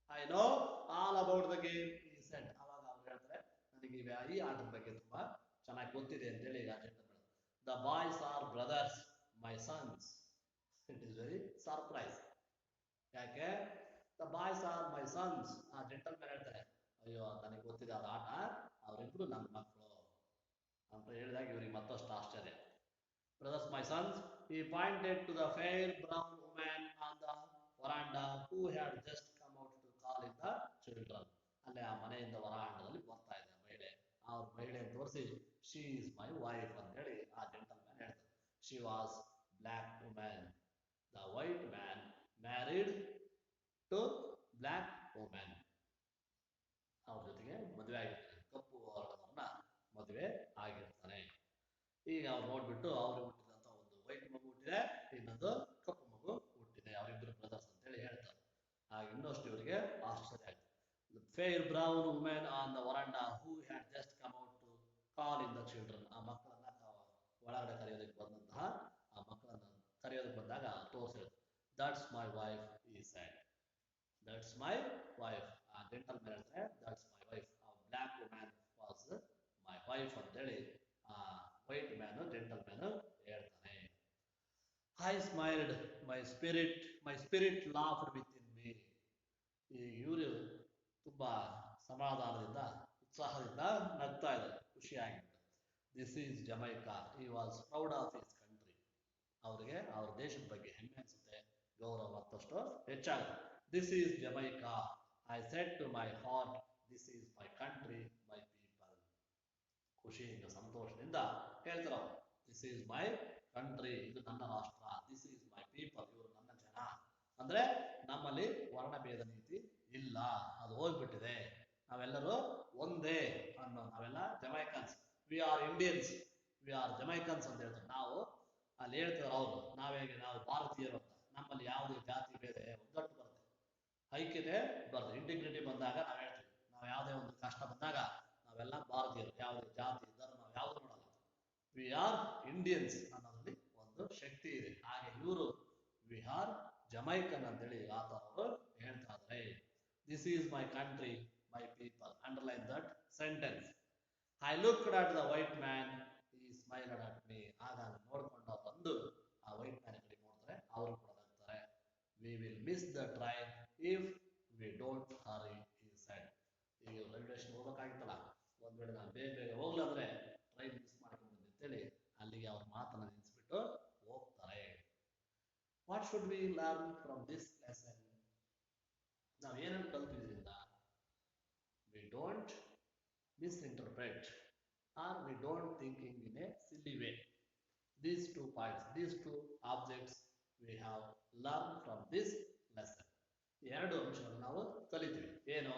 I know all about the game, he said. ಅವಾಗ ಅವ್ರು ಹೇಳ್ತಾರೆ, ನನಗೆ ಈ ಆಟದ ಬಗ್ಗೆ ತುಂಬಾ ಚೆನ್ನಾಗಿ ಗೊತ್ತಿದೆ ಅಂತೇಳಿ. The boys are brothers, my sons. It is very surprising. ಯಾಕೆ the boys are my sons, ಆ ಜೆಂಟಲ್ಮ್ಯಾನ್ ಹೇಳ್ತಾರೆ, ಅಯ್ಯೋ ನನಗೆ ಗೊತ್ತಿದೆ ಅದು ಆಟ, ಅವರಿಬ್ರು ನನ್ನ ಮಕ್ಕಳು ಅಂತ ಹೇಳಿದಾಗ ಇವರಿಗೆ ಮತ್ತಷ್ಟು ಆಶ್ಚರ್ಯ. Brothers my sons, he pointed to the fair brown woman on the veranda who had just come out to call in the children. ಅಲ್ಲೇ ಆ ಮನೆಯಿಂದ ವರಾಂಡದಲ್ಲಿ ಬರ್ತಾ ಇದೆ ಮಹಿಳೆ. ಅವ್ರ ಮಹಿಳೆ ತೋರಿಸಿ, ಶಿ ಈಸ್ ಮೈ ವೈಫ್ ಅಂತ ಹೇಳಿ ಆ ಜೆಂಟಲ್ಮ್ಯಾನ್ ಹೇಳ್ತಾರೆ. She was black women. The white man married to black women. ಅವ್ರ ಜೊತೆಗೆ ಮದುವೆ ಆಗಿರ್ತಾನೆ, ಕಪ್ಪು ವರ್ಣದವ್ರನ್ನ ಮದುವೆ ಆಗಿರ್ತಾನೆ. ಈಗ ಅವ್ರು ನೋಡ್ಬಿಟ್ಟು ಅವ್ರಿಗೆ ಹುಟ್ಟಿದಂತ ಒಂದು ವೈಟ್ ಮಗು ಹುಟ್ಟಿದೆ, ಇನ್ನೊಂದು ಕಪ್ಪು ಮಗು ಹುಟ್ಟಿದೆ, ಅವರಿಬ್ಬರು ಬ್ರದರ್ಸ್ ಅಂತ ಹೇಳಿ ಹೇಳ್ತಾರೆ. ಆಗ ಇನ್ನಷ್ಟು ಇವರಿಗೆ ಆಶ್ಚರ್ಯ ಆಯ್ತು. Fair brown women on the veranda who had just come out to call in the children. ಆ ಮಕ್ಕಳನ್ನ ಒಳಗಡೆ ಕರೆಯೋದಕ್ಕೆ ಬಂದಂತಹ ಆ ಮಕ್ಕಳನ್ನ ಕರೆಯೋದಕ್ಕೆ ಬಂದಾಗ ತೋರಿಸಿದ್ರು. ದಟ್ಸ್ ಮೈ ವೈಫ್ ಈ ಸೈಡ್. That's my wife. ಆ ಜೆಂಟಲ್ಮ್ಯಾನ್ ಹೇಳ್ತಾರೆ, ದಟ್ಸ್ ಮೈ ವೈಫ್. ಆ black women was my wife ಅಂತೇಳಿ ಆ ವೈಟ್ ಮ್ಯಾನ್ ಜೆಂಟಲ್ಮ್ಯಾನ್ ಹೇಳ್ತಾನೆ. I smiled, my spirit laughed with in me. ಈ ಇವರು ತುಂಬಾ ಸಮಾಧಾನದಿಂದ ಉತ್ಸಾಹದಿಂದ ನಗ್ತಾ ಇದ್ದಾರೆ, ಖುಷಿಯಾಗಿತ್ತು. This is Jamaica. He was proud of his country. ಅವರಿಗೆ ಅವ್ರ ದೇಶದ ಬಗ್ಗೆ ಹೆಮ್ಮೆ ಅನ್ಸುತ್ತೆ, ಗೌರವ ಮತ್ತಷ್ಟು ಹೆಚ್ಚಾಗುತ್ತೆ. This is Jamaica. I said to my heart, this is my country, my people. ಖುಷಿಯಿಂದ ಸಂತೋಷದಿಂದ ಹೇಳ್ತಾರೆ ಅವರು, ದಿಸ್ ಈಸ್ ಮೈ ಕಂಟ್ರಿ, ಇದು ನನ್ನ ರಾಷ್ಟ್ರ. ದಿಸ್ ಈಸ್ ಮೈ ಪೀಪಲ್, ಇವರು ನನ್ನ ಜನ. ಅಂದ್ರೆ ನಮ್ಮಲ್ಲಿ ವರ್ಣಭೇದ ನೀತಿ ಇಲ್ಲ, ಅದು ಹೋಗ್ಬಿಟ್ಟಿದೆ, ನಾವೆಲ್ಲರೂ ಒಂದೇ ಅನ್ನೋ, ನಾವೆಲ್ಲ Jamaicans, we are Indians, we are Jamaicans ಅಂತ ಹೇಳ್ತಾರೆ. ನಾವು ಅಲ್ಲಿ ಹೇಳ್ತಾರೆ ಅವರು, ನಾವು ಭಾರತೀಯರು ಅಂತ. ನಮ್ಮಲ್ಲಿ ಯಾವುದೇ ಜಾತಿ ಭೇದ ಒಗ್ಗಟ್ಟು ಬರುತ್ತೆ, ಐಕ್ಯತೆ ಬರುತ್ತೆ, ಇಂಟಿಗ್ರಿಟಿ ಬಂದಾಗ ನಾವು ಹೇಳ್ತೀವಿ, ನಾವು ಯಾವುದೇ ಒಂದು ಕಷ್ಟ ಬಂದಾಗ ನಾವೆಲ್ಲ ಭಾರತೀಯರು, ಯಾವುದೇ ಜಾತಿ ಧರ್ಮ ಯಾವುದು ನೋಡಲ್ಲ, ವಿ ಆರ್ ಇಂಡಿಯನ್ಸ್ ಅನ್ನೋದ್ರಲ್ಲಿ ಒಂದು ಶಕ್ತಿ ಇದೆ. ಹಾಗೆ ಇವರು ವಿ ಆರ್ ಜಮೈಕನ್ ಅಂತೇಳಿ ಆತರ ಅವರು ಹೇಳ್ತಾ ಇದ್ದಾರೆ. This is my country, my people. Underline that sentence. I looked at the white man, ಈ ಸ್ಮೈಲ್ಡ್ ಅಟ್ ಮೀ. ಆಗ ನೋಡ್ಕೊಂಡು ಬಂದು ಆ ವೈಟ್ ಮ್ಯಾನ್ ಕಡೆ ನೋಡ್ತಾರೆ, ಅವರು ಕೂಡ ನಗ್ತಾರೆ. We will miss the train if we don't hurry, ಈ ಸೈಡ್. ಈಗ ರೈಲ್ವೆ ಸ್ಟೇಷನ್ ಹೋಗ್ಬೇಕಾಗಿತ್ತಲ್ಲ, ಒಂದ್ ವೇಳೆ ನಾನು ಬೇಗ ಬೇಗ ಹೋಗ್ಲಾದ್ರೆ ಟ್ರೈನ್ ಮಿಸ್ ಮಾಡ್ಕೊಂಡು ಅಂತೇಳಿ ಅಲ್ಲಿಗೆ ಅವ್ರ ಮಾತನ್ನ ನಿಲ್ಲಿಸ್ಬಿಟ್ಟು ಹೋಗ್ತಾರೆ. What should we learn from this lesson? ನಾವು ಏನನ್ನು ಕಲ್ತಿದ್ರಿಂದ? We don't misinterpret or we don't thinking in a silly way. These 2 points, these 2 objects we have learned from this lesson. ಎರಡು ಅಂಶಗಳನ್ನು ನಾವು ಕಲಿತೀವಿ. ಏನು?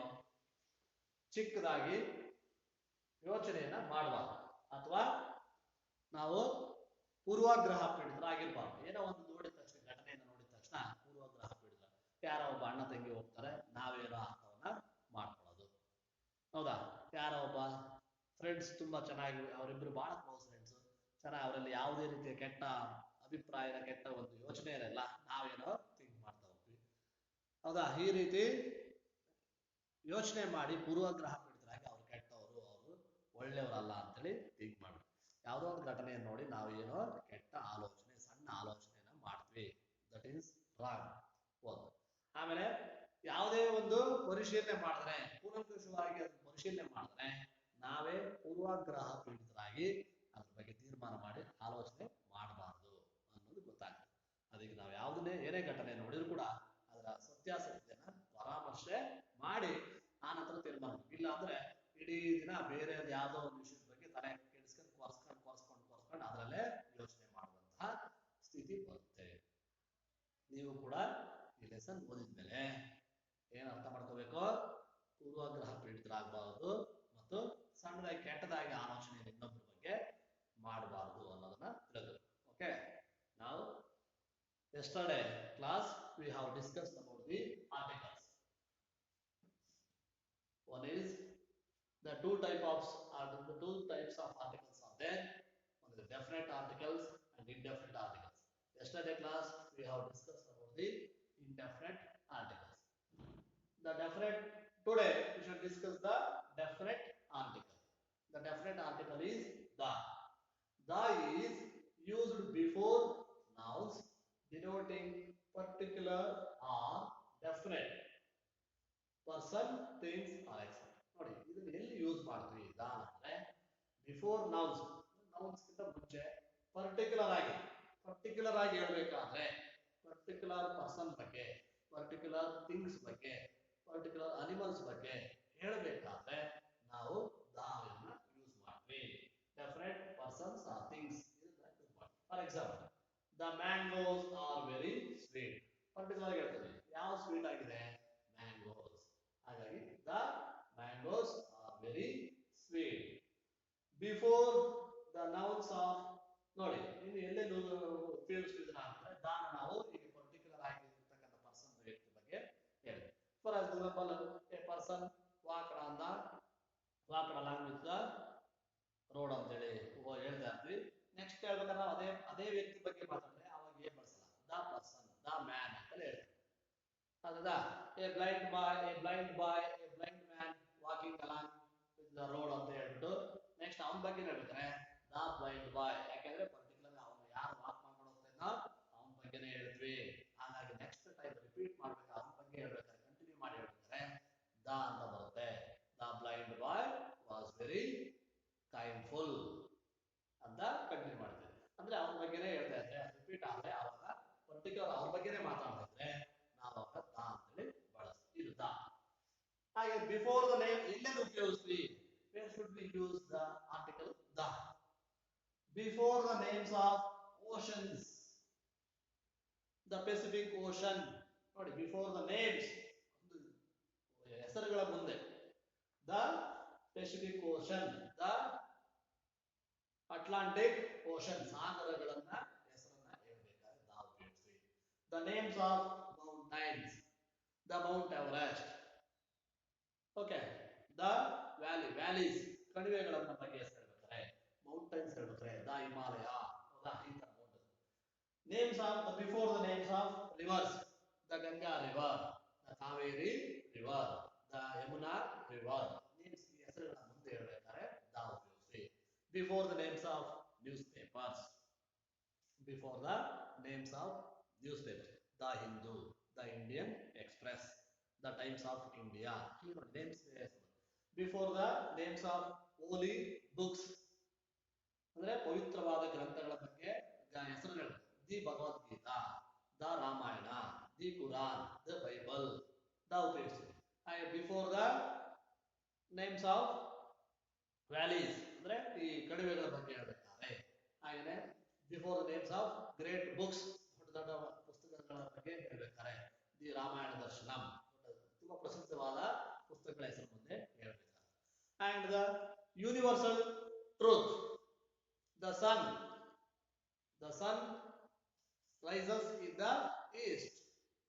ಚಿಕ್ಕದಾಗಿ ಯೋಚನೆಯನ್ನ ಮಾಡಬಾರ್ದು, ಅಥವಾ ನಾವು ಪೂರ್ವಾಗ್ರಹ ಪೀಡಿತರಾಗಿರ್ಬಾರ್ದು. ಏನೋ ಒಂದು ನೋಡಿದ ತಕ್ಷಣ, ಘಟನೆಯನ್ನು ನೋಡಿದ ತಕ್ಷಣ ಪೂರ್ವಾಗ್ರಹ ಪೀಡಿತ, ಯಾರೋ ಒಬ್ಬ ಅಣ್ಣ ತಂಗಿ ಹೋಗ್ತಾರೆ, ನಾವೇನೋ ಅರ್ಥವನ್ನ ಮಾಡ್ಕೊಳ್ಳೋದು. ಹೌದಾ? ಯಾರೋ ಒಬ್ಬ ಫ್ರೆಂಡ್ಸ್ ತುಂಬಾ ಚೆನ್ನಾಗಿ, ಅವರಿಬ್ರು ಬಹಳ ಕ್ಲೋಸ್ ಫ್ರೆಂಡ್ಸ್, ಚೆನ್ನಾಗಿ, ಅವರಲ್ಲಿ ಯಾವುದೇ ರೀತಿಯ ಕೆಟ್ಟ ಅಭಿಪ್ರಾಯ, ಕೆಟ್ಟ ಒಂದು ಯೋಚನೆ ಇರಲ್ಲ, ನಾವೇನೋ ಥಿಂಕ್ ಮಾಡ್ತಾ ಹೋಗ್ತೀವಿ. ಹೌದಾ? ಈ ರೀತಿ ಯೋಚನೆ ಮಾಡಿ ಪೂರ್ವಗ್ರಹ ಪೀಡಿತರಾಗಿ ಅವ್ರು ಕೆಟ್ಟವರು, ಅವರು ಒಳ್ಳೆಯವರಲ್ಲ ಅಂತೇಳಿ ಥಿಂಕ್ ಮಾಡ್ತೀವಿ. ಯಾವುದೋ ಒಂದು ಘಟನೆಯನ್ನು ನೋಡಿ ನಾವು ಏನೋ ಕೆಟ್ಟ ಆಲೋಚನೆ, ಸಣ್ಣ ಆಲೋಚನೆಯನ್ನ ಮಾಡ್ತೀವಿ. That is wrong. ಒಂದು. ಆಮೇಲೆ ಯಾವುದೇ ಒಂದು ಪರಿಶೀಲನೆ ಮಾಡಿದ್ರೆ, ಕೂಲಂಕುಷವಾಗಿ ಅದನ್ನು ಪರಿಶೀಲನೆ ಮಾಡಿದ್ರೆ, ನಾವೇ ಪೂರ್ವಾಗ್ರಹ ಪೀಡಿತರಾಗಿ ಅದ್ರ ಬಗ್ಗೆ ತೀರ್ಮಾನ ಮಾಡಿ ಆಲೋಚನೆ ಮಾಡಬಾರ್ದು ಅನ್ನೋದು ಗೊತ್ತಾಗ್ತದೆ. ಅದಕ್ಕೆ ನಾವು ಯಾವುದನ್ನೇ ಏನೇ ಘಟನೆ ನೋಡಿದ್ರು ಕೂಡ ಅದರ ಸತ್ಯಾಸತ್ಯನ ಪರಾಮರ್ಶೆ ಮಾಡಿ ಆ ನಂತರ ತೀರ್ಮಾನ. ಇಲ್ಲ ಅಂದ್ರೆ ಇಡೀ ದಿನ ಬೇರೆ ಯಾವುದೋ ಒಂದು ವಿಷಯದ ಬಗ್ಗೆ ತಲೆ ಕೆಡಿಸ್ಕೊಂಡು ಕೊರ್ಸ್ಕೊಂಡು ಅದರಲ್ಲೇ ಯೋಚನೆ ಮಾಡುವಂತಹ ಸ್ಥಿತಿ ಬರುತ್ತೆ. ನೀವು ಕೂಡ ಈ ಲೆಸನ್ ಓದಿದ್ಮೇಲೆ ಏನ್ ಅರ್ಥ ಮಾಡ್ಕೋಬೇಕು? ಪೂರ್ವಾಗ್ರಹ ಪೀಡಿತರಾಗಬಾರದು ಮತ್ತು ಸಣ್ಣದಾಗಿ ಕೆಟ್ಟದಾಗಿ ಆಲೋಚನೆ ಇನ್ನೊಬ್ಬರ ಬಗ್ಗೆ ಮಾಡಬಾರದು ಅನ್ನೋದನ್ನ ತಿಳಿದ್ರು. ಓಕೆ, ನಾವು yesterday class we have discussed about the articles. One is the two types of articles are there. One is the definite articles and indefinite articles. Yesterday class we have discussed about the indefinite articles. The definite, today we shall discuss the definite article. The definite article is the. The is used before nouns denoting particular or definite person, things or etc. ನೋಡಿ, ಇದನ್ನ ಎಲ್ಲಿ use ಮಾಡ್ತೀವಿ? The ಅಂದ್ರೆ before nouns, nouns ಗಿಂತ ಮುಂಚೆ particular ಆಗಿ ಹೇಳ್ಬೇಕಾದ್ರೆ, particular person ಬಗ್ಗೆ, ಪರ್ಟಿಕ್ಯುಲರ್ ಥಿಂಗ್ಸ್ ಬಗ್ಗೆ, ಪರ್ಟಿಕ್ಯುಲರ್ ಅನಿಮಲ್ಸ್ ಬಗ್ಗೆ ಹೇಳಬೇಕಾದ್ರೆ ನಾವು ದಾವನ್ನ ಯೂಸ್ ಮಾಡ್ತೀವಿ. ಡೆಫಿನೆಟ್ ಪರ್ಸನ್ಸ್ ಆರ್ ಥಿಂಗ್ಸ್ ಇದನ್ನ ಯೂಸ್ ಮಾಡ್ತೀವಿ. For example, the mangoes are very sweet. Particular ಹೇಳ್ತೀವಿ, ಯಾವ ಸ್ವೀಟ್ ಆಗಿದೆ? ಮ್ಯಾಂಗೋಸ್. ಹಾಗಾಗಿ the mangoes are very sweet. Before the nouns of, ನೋಡಿ ಇನ್ನು ಎಲ್ಲೆಲ್ಲಿ ಉಪಯೋಗಿಸ್ತಿದ್ರ ಅಂದ್ರೆ ದಾನ ನಾವು ಈಗ ಪರ್ಟಿಕ್ಯುಲರ್ ಆಗಿರ್ತಕ್ಕಂಥ ಪರ್ಸನ್ ವ್ಯಕ್ತಿ ಬಗ್ಗೆ ಹೇಳಿ. For example, A person ವಾಕಡ್ along with the road ಅಂತೇಳಿ ಹೇಳ್ತಾ ಇರ್ತೀವಿ. ನೆಕ್ಸ್ಟ್ ಹೇಳ್ಬೇಕಾದ್ರೆ ನಾವು ಅದೇ ವ್ಯಕ್ತಿ ಬಗ್ಗೆ ಮಾತಾಡಿದ್ರೆ ಅವಾಗ ಏನ್ ಬಳಸಲ್ಲ, ದ ಪರ್ಸನ್, ದ ಮ್ಯಾನ್ ಅಂತ ಹೇಳ್ತೀವಿ. ಹೌದಾ? A blind man walking along with the road ಅಂತ ಹೇಳ್ಬಿಟ್ಟು ನೆಕ್ಸ್ಟ್ ಅವನ ಬಗ್ಗೆ ಹೇಳ್ಬೇಕಾರೆ ದ ಬ್ಲೈಂಡ್ ಬಾಯ್. ಯಾಕೆಂದ್ರೆ ಪರ್ಟಿಕ್ಯುಲರ್ ಅವನು ಯಾರು ವಾಕ್ ಮಾಡ್ಕೊಂಡು ಹೋಗ್ತಾ ಅವನ ಬಗ್ಗೆನೇ ಹೇಳ್ತೀವಿ. ಹಾಗಾಗಿ ನೆಕ್ಸ್ಟ್ ಟೈಮ್ ರಿಪೀಟ್ ಮಾಡ್ಬೇಕು, ಅವನ ಬಗ್ಗೆ ಹೇಳ್ಬೇಕಾದ್ರೆ ಕಂಟಿನ್ಯೂ ಮಾಡಿ ಹೇಳ್ಬೇಕಾದ್ರೆ ದ ಅಂತ ಬರುತ್ತೆ. The blind boy was very kindful ಅಂತ ಕಂಟಿನ್ಯೂ ಮಾಡ್ತೀವಿ. ಅಂದ್ರೆ ಅವನ ಬಗ್ಗೆನೇ ಹೇಳ್ತಾ ಇದ್ರೆ, ರಿಪೀಟ್ ಆದ್ರೆ ಅವಾಗ ಪರ್ಟಿಕ್ಯುಲರ್ ಅವ್ರ ಬಗ್ಗೆನೇ ಮಾತಾಡ್ತಾ ಇದ್ರೆ ನಾವು ಅವಾಗ ದ ಅಂತೇಳಿ ಬಳಸ್ತೀವಿ. ಇದು ದ. ಹಾಗೆ ಬಿಫೋರ್ ದ ನೇಮ್ ಎಲ್ಲೆಲ್ಲಿ ಉಪಯೋಗಿಸ್ತೀವಿ? Where should we use the article the? Before the names of oceans, the Pacific Ocean. ನೋಡಿ, before the names, ಹೆಸರುಗಳ ಮುಂದೆ the Pacific Ocean, the Atlantic Ocean, ಸಾಗರಗಳನ್ನ ಹೆಸರನ್ನ ಹೇಳ್ಬೇಕಾದ್ರೆ ನಾವು ಉಪಯೋಗಿಸ್ತೀವಿ. The names of mountains, the Mount Everest. Okay, the valleys, ಕಣಿವೆಗಳನ್ನ ಬಗ್ಗೆ ಹೇಳ್ಬೇಕಾದ್ರೆ, mountains ಹೇಳ್ಬೇಕಾದ್ರೆ ದ ಹಿಮಾಲಯ. ಹೌದಾ? ಈ ತರ names of before the names of reverse, the Ganga river, the Kaveri river, the Yamuna river. Names ಈ ಹೆಸರುಗಳ ಮುಂದೆ ಹೇಳ್ಬೇಕಾದ್ರೆ ದಾ ಉಪಯೋಗಿಸಿ. Before the names of newspapers. Before the names of newspapers. The Hindu, the Indian Express, the Times of India. Names before the names of holy books. ಅಂದ್ರೆ ಪವಿತ್ರವಾದ ಗ್ರಂಥಗಳ ಬಗ್ಗೆ ಹೆಸರುಗಳು. The Bhagavad Gita, the Ramayana, the Quran, the Bible, the ಉಪಯೋಗಿಸಿ. Before the names of valleys ಅಂದ್ರೆ ಈ ಕಣಿವೆಗಳ ಬಗ್ಗೆ ಹೇಳ್ಬೇಕಾದ್ರೆ. ಹಾಗೆಯೇ before the names of great books ದೊಡ್ಡ ದೊಡ್ಡ ಪುಸ್ತಕಗಳ ಬಗ್ಗೆ ಹೇಳ್ಬೇಕಾದ್ರೆ ದಿ ರಾಮಾಯಣ ದರ್ಶನಂ ತುಂಬಾ ಪ್ರಸಿದ್ಧವಾದ ಪುಸ್ತಕಗಳ ಹೆಸರು ಮುಂದೆ ಹೇಳ್ಬೇಕಾದ್ರೆ. And the universal truth, the sun rises in the east.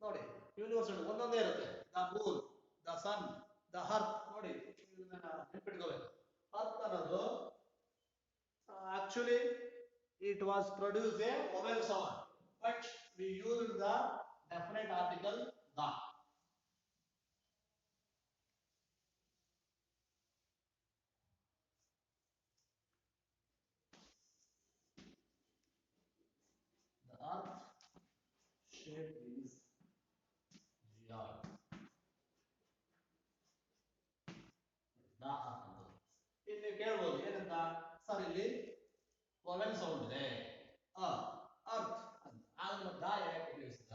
ನೋಡಿ ಯೂನಿವರ್ಸಲ್ ಒಂದೊಂದೇ ಇರುತ್ತೆ. the moon, the sun, the earth. ನೋಡಿ ನೆನಪಿಟ್ಕೋಬೇಕು. earth ಅನ್ನೋದು actually it was produced a vowel sound, but we used the definite article the. The earth shape is geode. ಇಲ್ಲಿ ಕೇಳ್ಬೋದು ಏನಂತ sir ಇಲ್ಲಿ vowel sound ಇದೆ ಅರ್ತ್ ಆದ್ರೆ ದಾ ಯಾಕೆ ಉಪಯೋಗಿಸಿದ?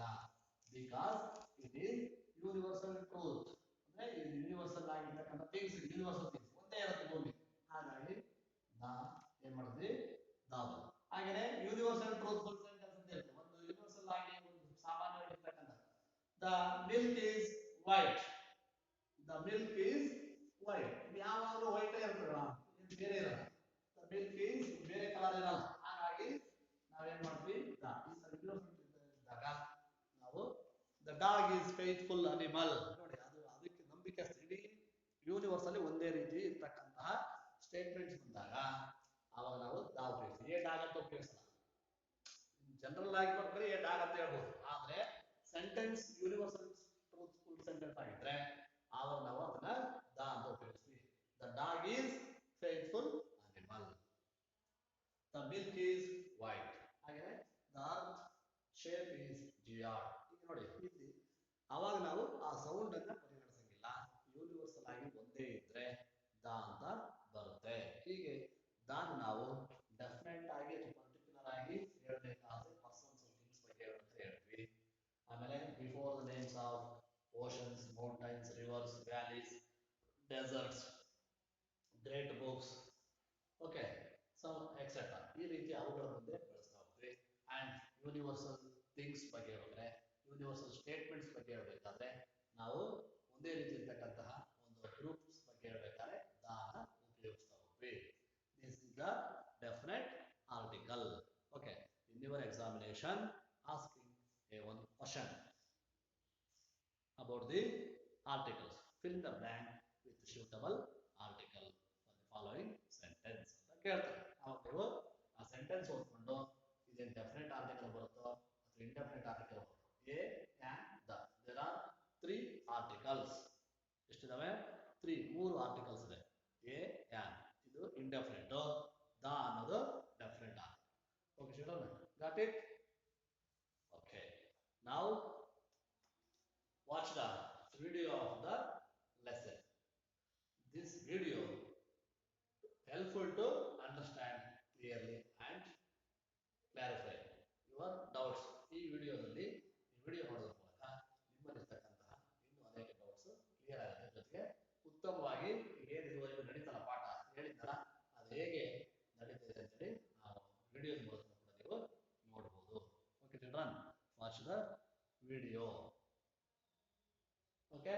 Because it is universal truth ಅಂದ್ರೆ ಇದು ಯೂನಿವರ್ಸಲ್ ಆಗಿರ್ತಕ್ಕಂಥ ಥಿಂಗ್ಸ್, ಯೂನಿವರ್ಸಲ್ ಥಿಂಗ್ಸ್ ಒಂದೇ ಇರುತ್ತೆ ಭೂಮಿ. ಹಾಗಾಗಿ ದಾ ಏನ್ ಮಾಡಿದ್ವಿ ದಾ. ಹಾಗೇನೆ ಯೂನಿವರ್ಸಲ್ ಟ್ರೂತ್ಫುಲ್ ಸೆಂಟೆನ್ಸ್ ಅಂತ ಇರುತ್ತೆ. ಒಂದು ಯೂನಿವರ್ಸಲ್ ಆಗಿ ಒಂದು ಸಾಮಾನ್ಯವಾಗಿರ್ತಕ್ಕಂಥ the milk is white. The milk is white. ಯಾವಾಗಲೂ ವೈಟ್ ಇರ್ತಲ್ಲ, ಬೇರೆ ಇರಲ್ಲ. ದ ಮಿಲ್ಕ್ ಈಸ್ ಬೇರೆ ಕಲರ್ ಇರಲ್ಲ. ಹಾಗಾಗಿ ನಾವೇನ್ ಮಾಡ್ತೀವಿ ಇದ್ದಾಗ ನಾವು the dog is faithful animal. ನೋಡಿ ಅದು ಅದಕ್ಕೆ ನಂಬಿಕೆ. ಇಡೀ ಯೂನಿವರ್ಸ್ ಅಲ್ಲಿ ಒಂದೇ ರೀತಿ ಇರ್ತಕ್ಕಂತಹ ಸ್ಟೇಟ್ಮೆಂಟ್ಸ್ ಬಂದಾಗ ಅವಾಗ ನಾವು ದಾ ಉಪಯೋಗಿಸ್ತೀವಿ. ಏ ಡಾಗ್ ಅಂತ ಉಪಯೋಗಿಸಲ್ಲ. ಜನರಲ್ ಆಗಿ ಬರ್ತಾರೆ ಏ ಡಾಗ್ ಅಂತ ಹೇಳ್ಬೋದು. ಆದ್ರೆ ಸೆಂಟೆನ್ಸ್ ಯೂನಿವರ್ಸಲ್ ಟ್ರೂತ್ಫುಲ್ ಸೆಂಟೆನ್ಸ್ ಆಗಿದ್ರೆ ಆವಾಗ ನಾವು ಅದನ್ನ ದಾ ಅಂತ ಉಪಯೋಗಿಸ್ತೀವಿ. The dog is faithful animal. The milk is white. ಹಾಗೆ ದ ಅರ್ತ್ ಶೇಪ್ ಈಸ್ ಜಿಯಾಡ್. ಈಗ ನೋಡಿ ಇಲ್ಲಿ ಅವಾಗ ನಾವು ಆ ಸೌಂಡ್ ಅನ್ನ ಪರಿಗಣಿಸಂಗಿಲ್ಲ. ಯೂನಿವರ್ಸಲ್ ಆಗಿ ಒಂದೇ ಇದ್ರೆ ದಾ ಅಂತ ಬರುತ್ತೆ. ಹೀಗೆ ದಾನ್ ನಾವು ಡೆಫಿನೆಟ್ ಆಗಿ ಪರ್ಟಿಕ್ಯುಲರ್ ಆಗಿ ಹೇಳ್ಬೇಕಾದ್ರೆ ಪರ್ಸನ್ಸ್ ಥಿಂಗ್ಸ್ ಬಗ್ಗೆ ಹೇಳ್ತೀವಿ. ಆಮೇಲೆ before the names of oceans, mountains, rivers, valleys, deserts, great books, okay, so etc. ಈ ರೀತಿ ಅವುಗಳ ಮುಂದೆ ಬಳಸ್ತಾ ಹೋಗ್ತೀವಿ. ಅಂಡ್ ಯೂನಿವರ್ಸಲ್ ಥಿಂಗ್ಸ್ ಬಗ್ಗೆ ಹೇಳಿದ್ರೆ, ಯೂನಿವರ್ಸಲ್ ಸ್ಟೇಟ್ಮೆಂಟ್ಸ್ ಬಗ್ಗೆ ಹೇಳ್ಬೇಕಾದ್ರೆ ನಾವು ಒಂದೇ ರೀತಿ ಇರ್ತಕ್ಕಂತಹ ಒಂದು ಗ್ರೂಪ್ಸ್ ಬಗ್ಗೆ ಹೇಳ್ಬೇಕಾದ್ರೆ ದಾನ ಉಪಯೋಗಿಸ್ತಾ ಹೋಗ್ತೀವಿ. This is the definite article. Okay, in your examination asking a one question about the articles. Fill in the blank with suitable article for the following sentence. ಅಂತ ಕೇಳ್ತಾರೆ. ಅವಾಗ ನೀವು ಆ ಸೆಂಟೆನ್ಸ್ ಓದ್ಕೊಂಡು ಇದೇನು ಡೆಫಿನೆಟ್ ಆರ್ಟಿಕಲ್ ಬರುತ್ತೋ ಅಥವಾ ಇಂಡೆಫಿನೆಟ್ ಆರ್ಟಿಕಲ್ ಬರುತ್ತೋ. A and the. There are 3 articles. ಎಷ್ಟಿದಾವೆ? 3 ಆರ್ಟಿಕಲ್ಸ್ ಇದೆ. ಎ ಆ್ಯಂಡ್ ಇದು ಇಂಡೆಫಿನೆಟ್, ದ ಅನ್ನೋದು definite article. Okay children, got it? Okay, now watch the video of the lesson. This video helpful to understand clearly and clarify your doubts. ಈ ವಿಡಿಯೋದಲ್ಲಿ ಈ video ನೋಡೋದ್ರ ಮೂಲಕ ನಿಮ್ಮಲ್ಲಿರ್ತಕ್ಕಂತಹ ಇನ್ನೂ ಅನೇಕ ಡೌಟ್ಸ್ ಕ್ಲಿಯರ್ ಆಗುತ್ತೆ. ಜೊತೆಗೆ ಉತ್ತಮವಾಗಿ ಏನು ಇದುವರೆಗೂ ನಡೀತಲ್ಲ ಪಾಠ ಹೇಳಿದ್ದಲ್ಲ ಅದು ಹೇಗೆ ನಡೀತಿದೆ ಅಂತೇಳಿ ನಾವು ವಿಡಿಯೋ ಮೂಲಕ ಕೂಡ ನೀವು ನೋಡಬಹುದು. Okay children, watch the video. Okay.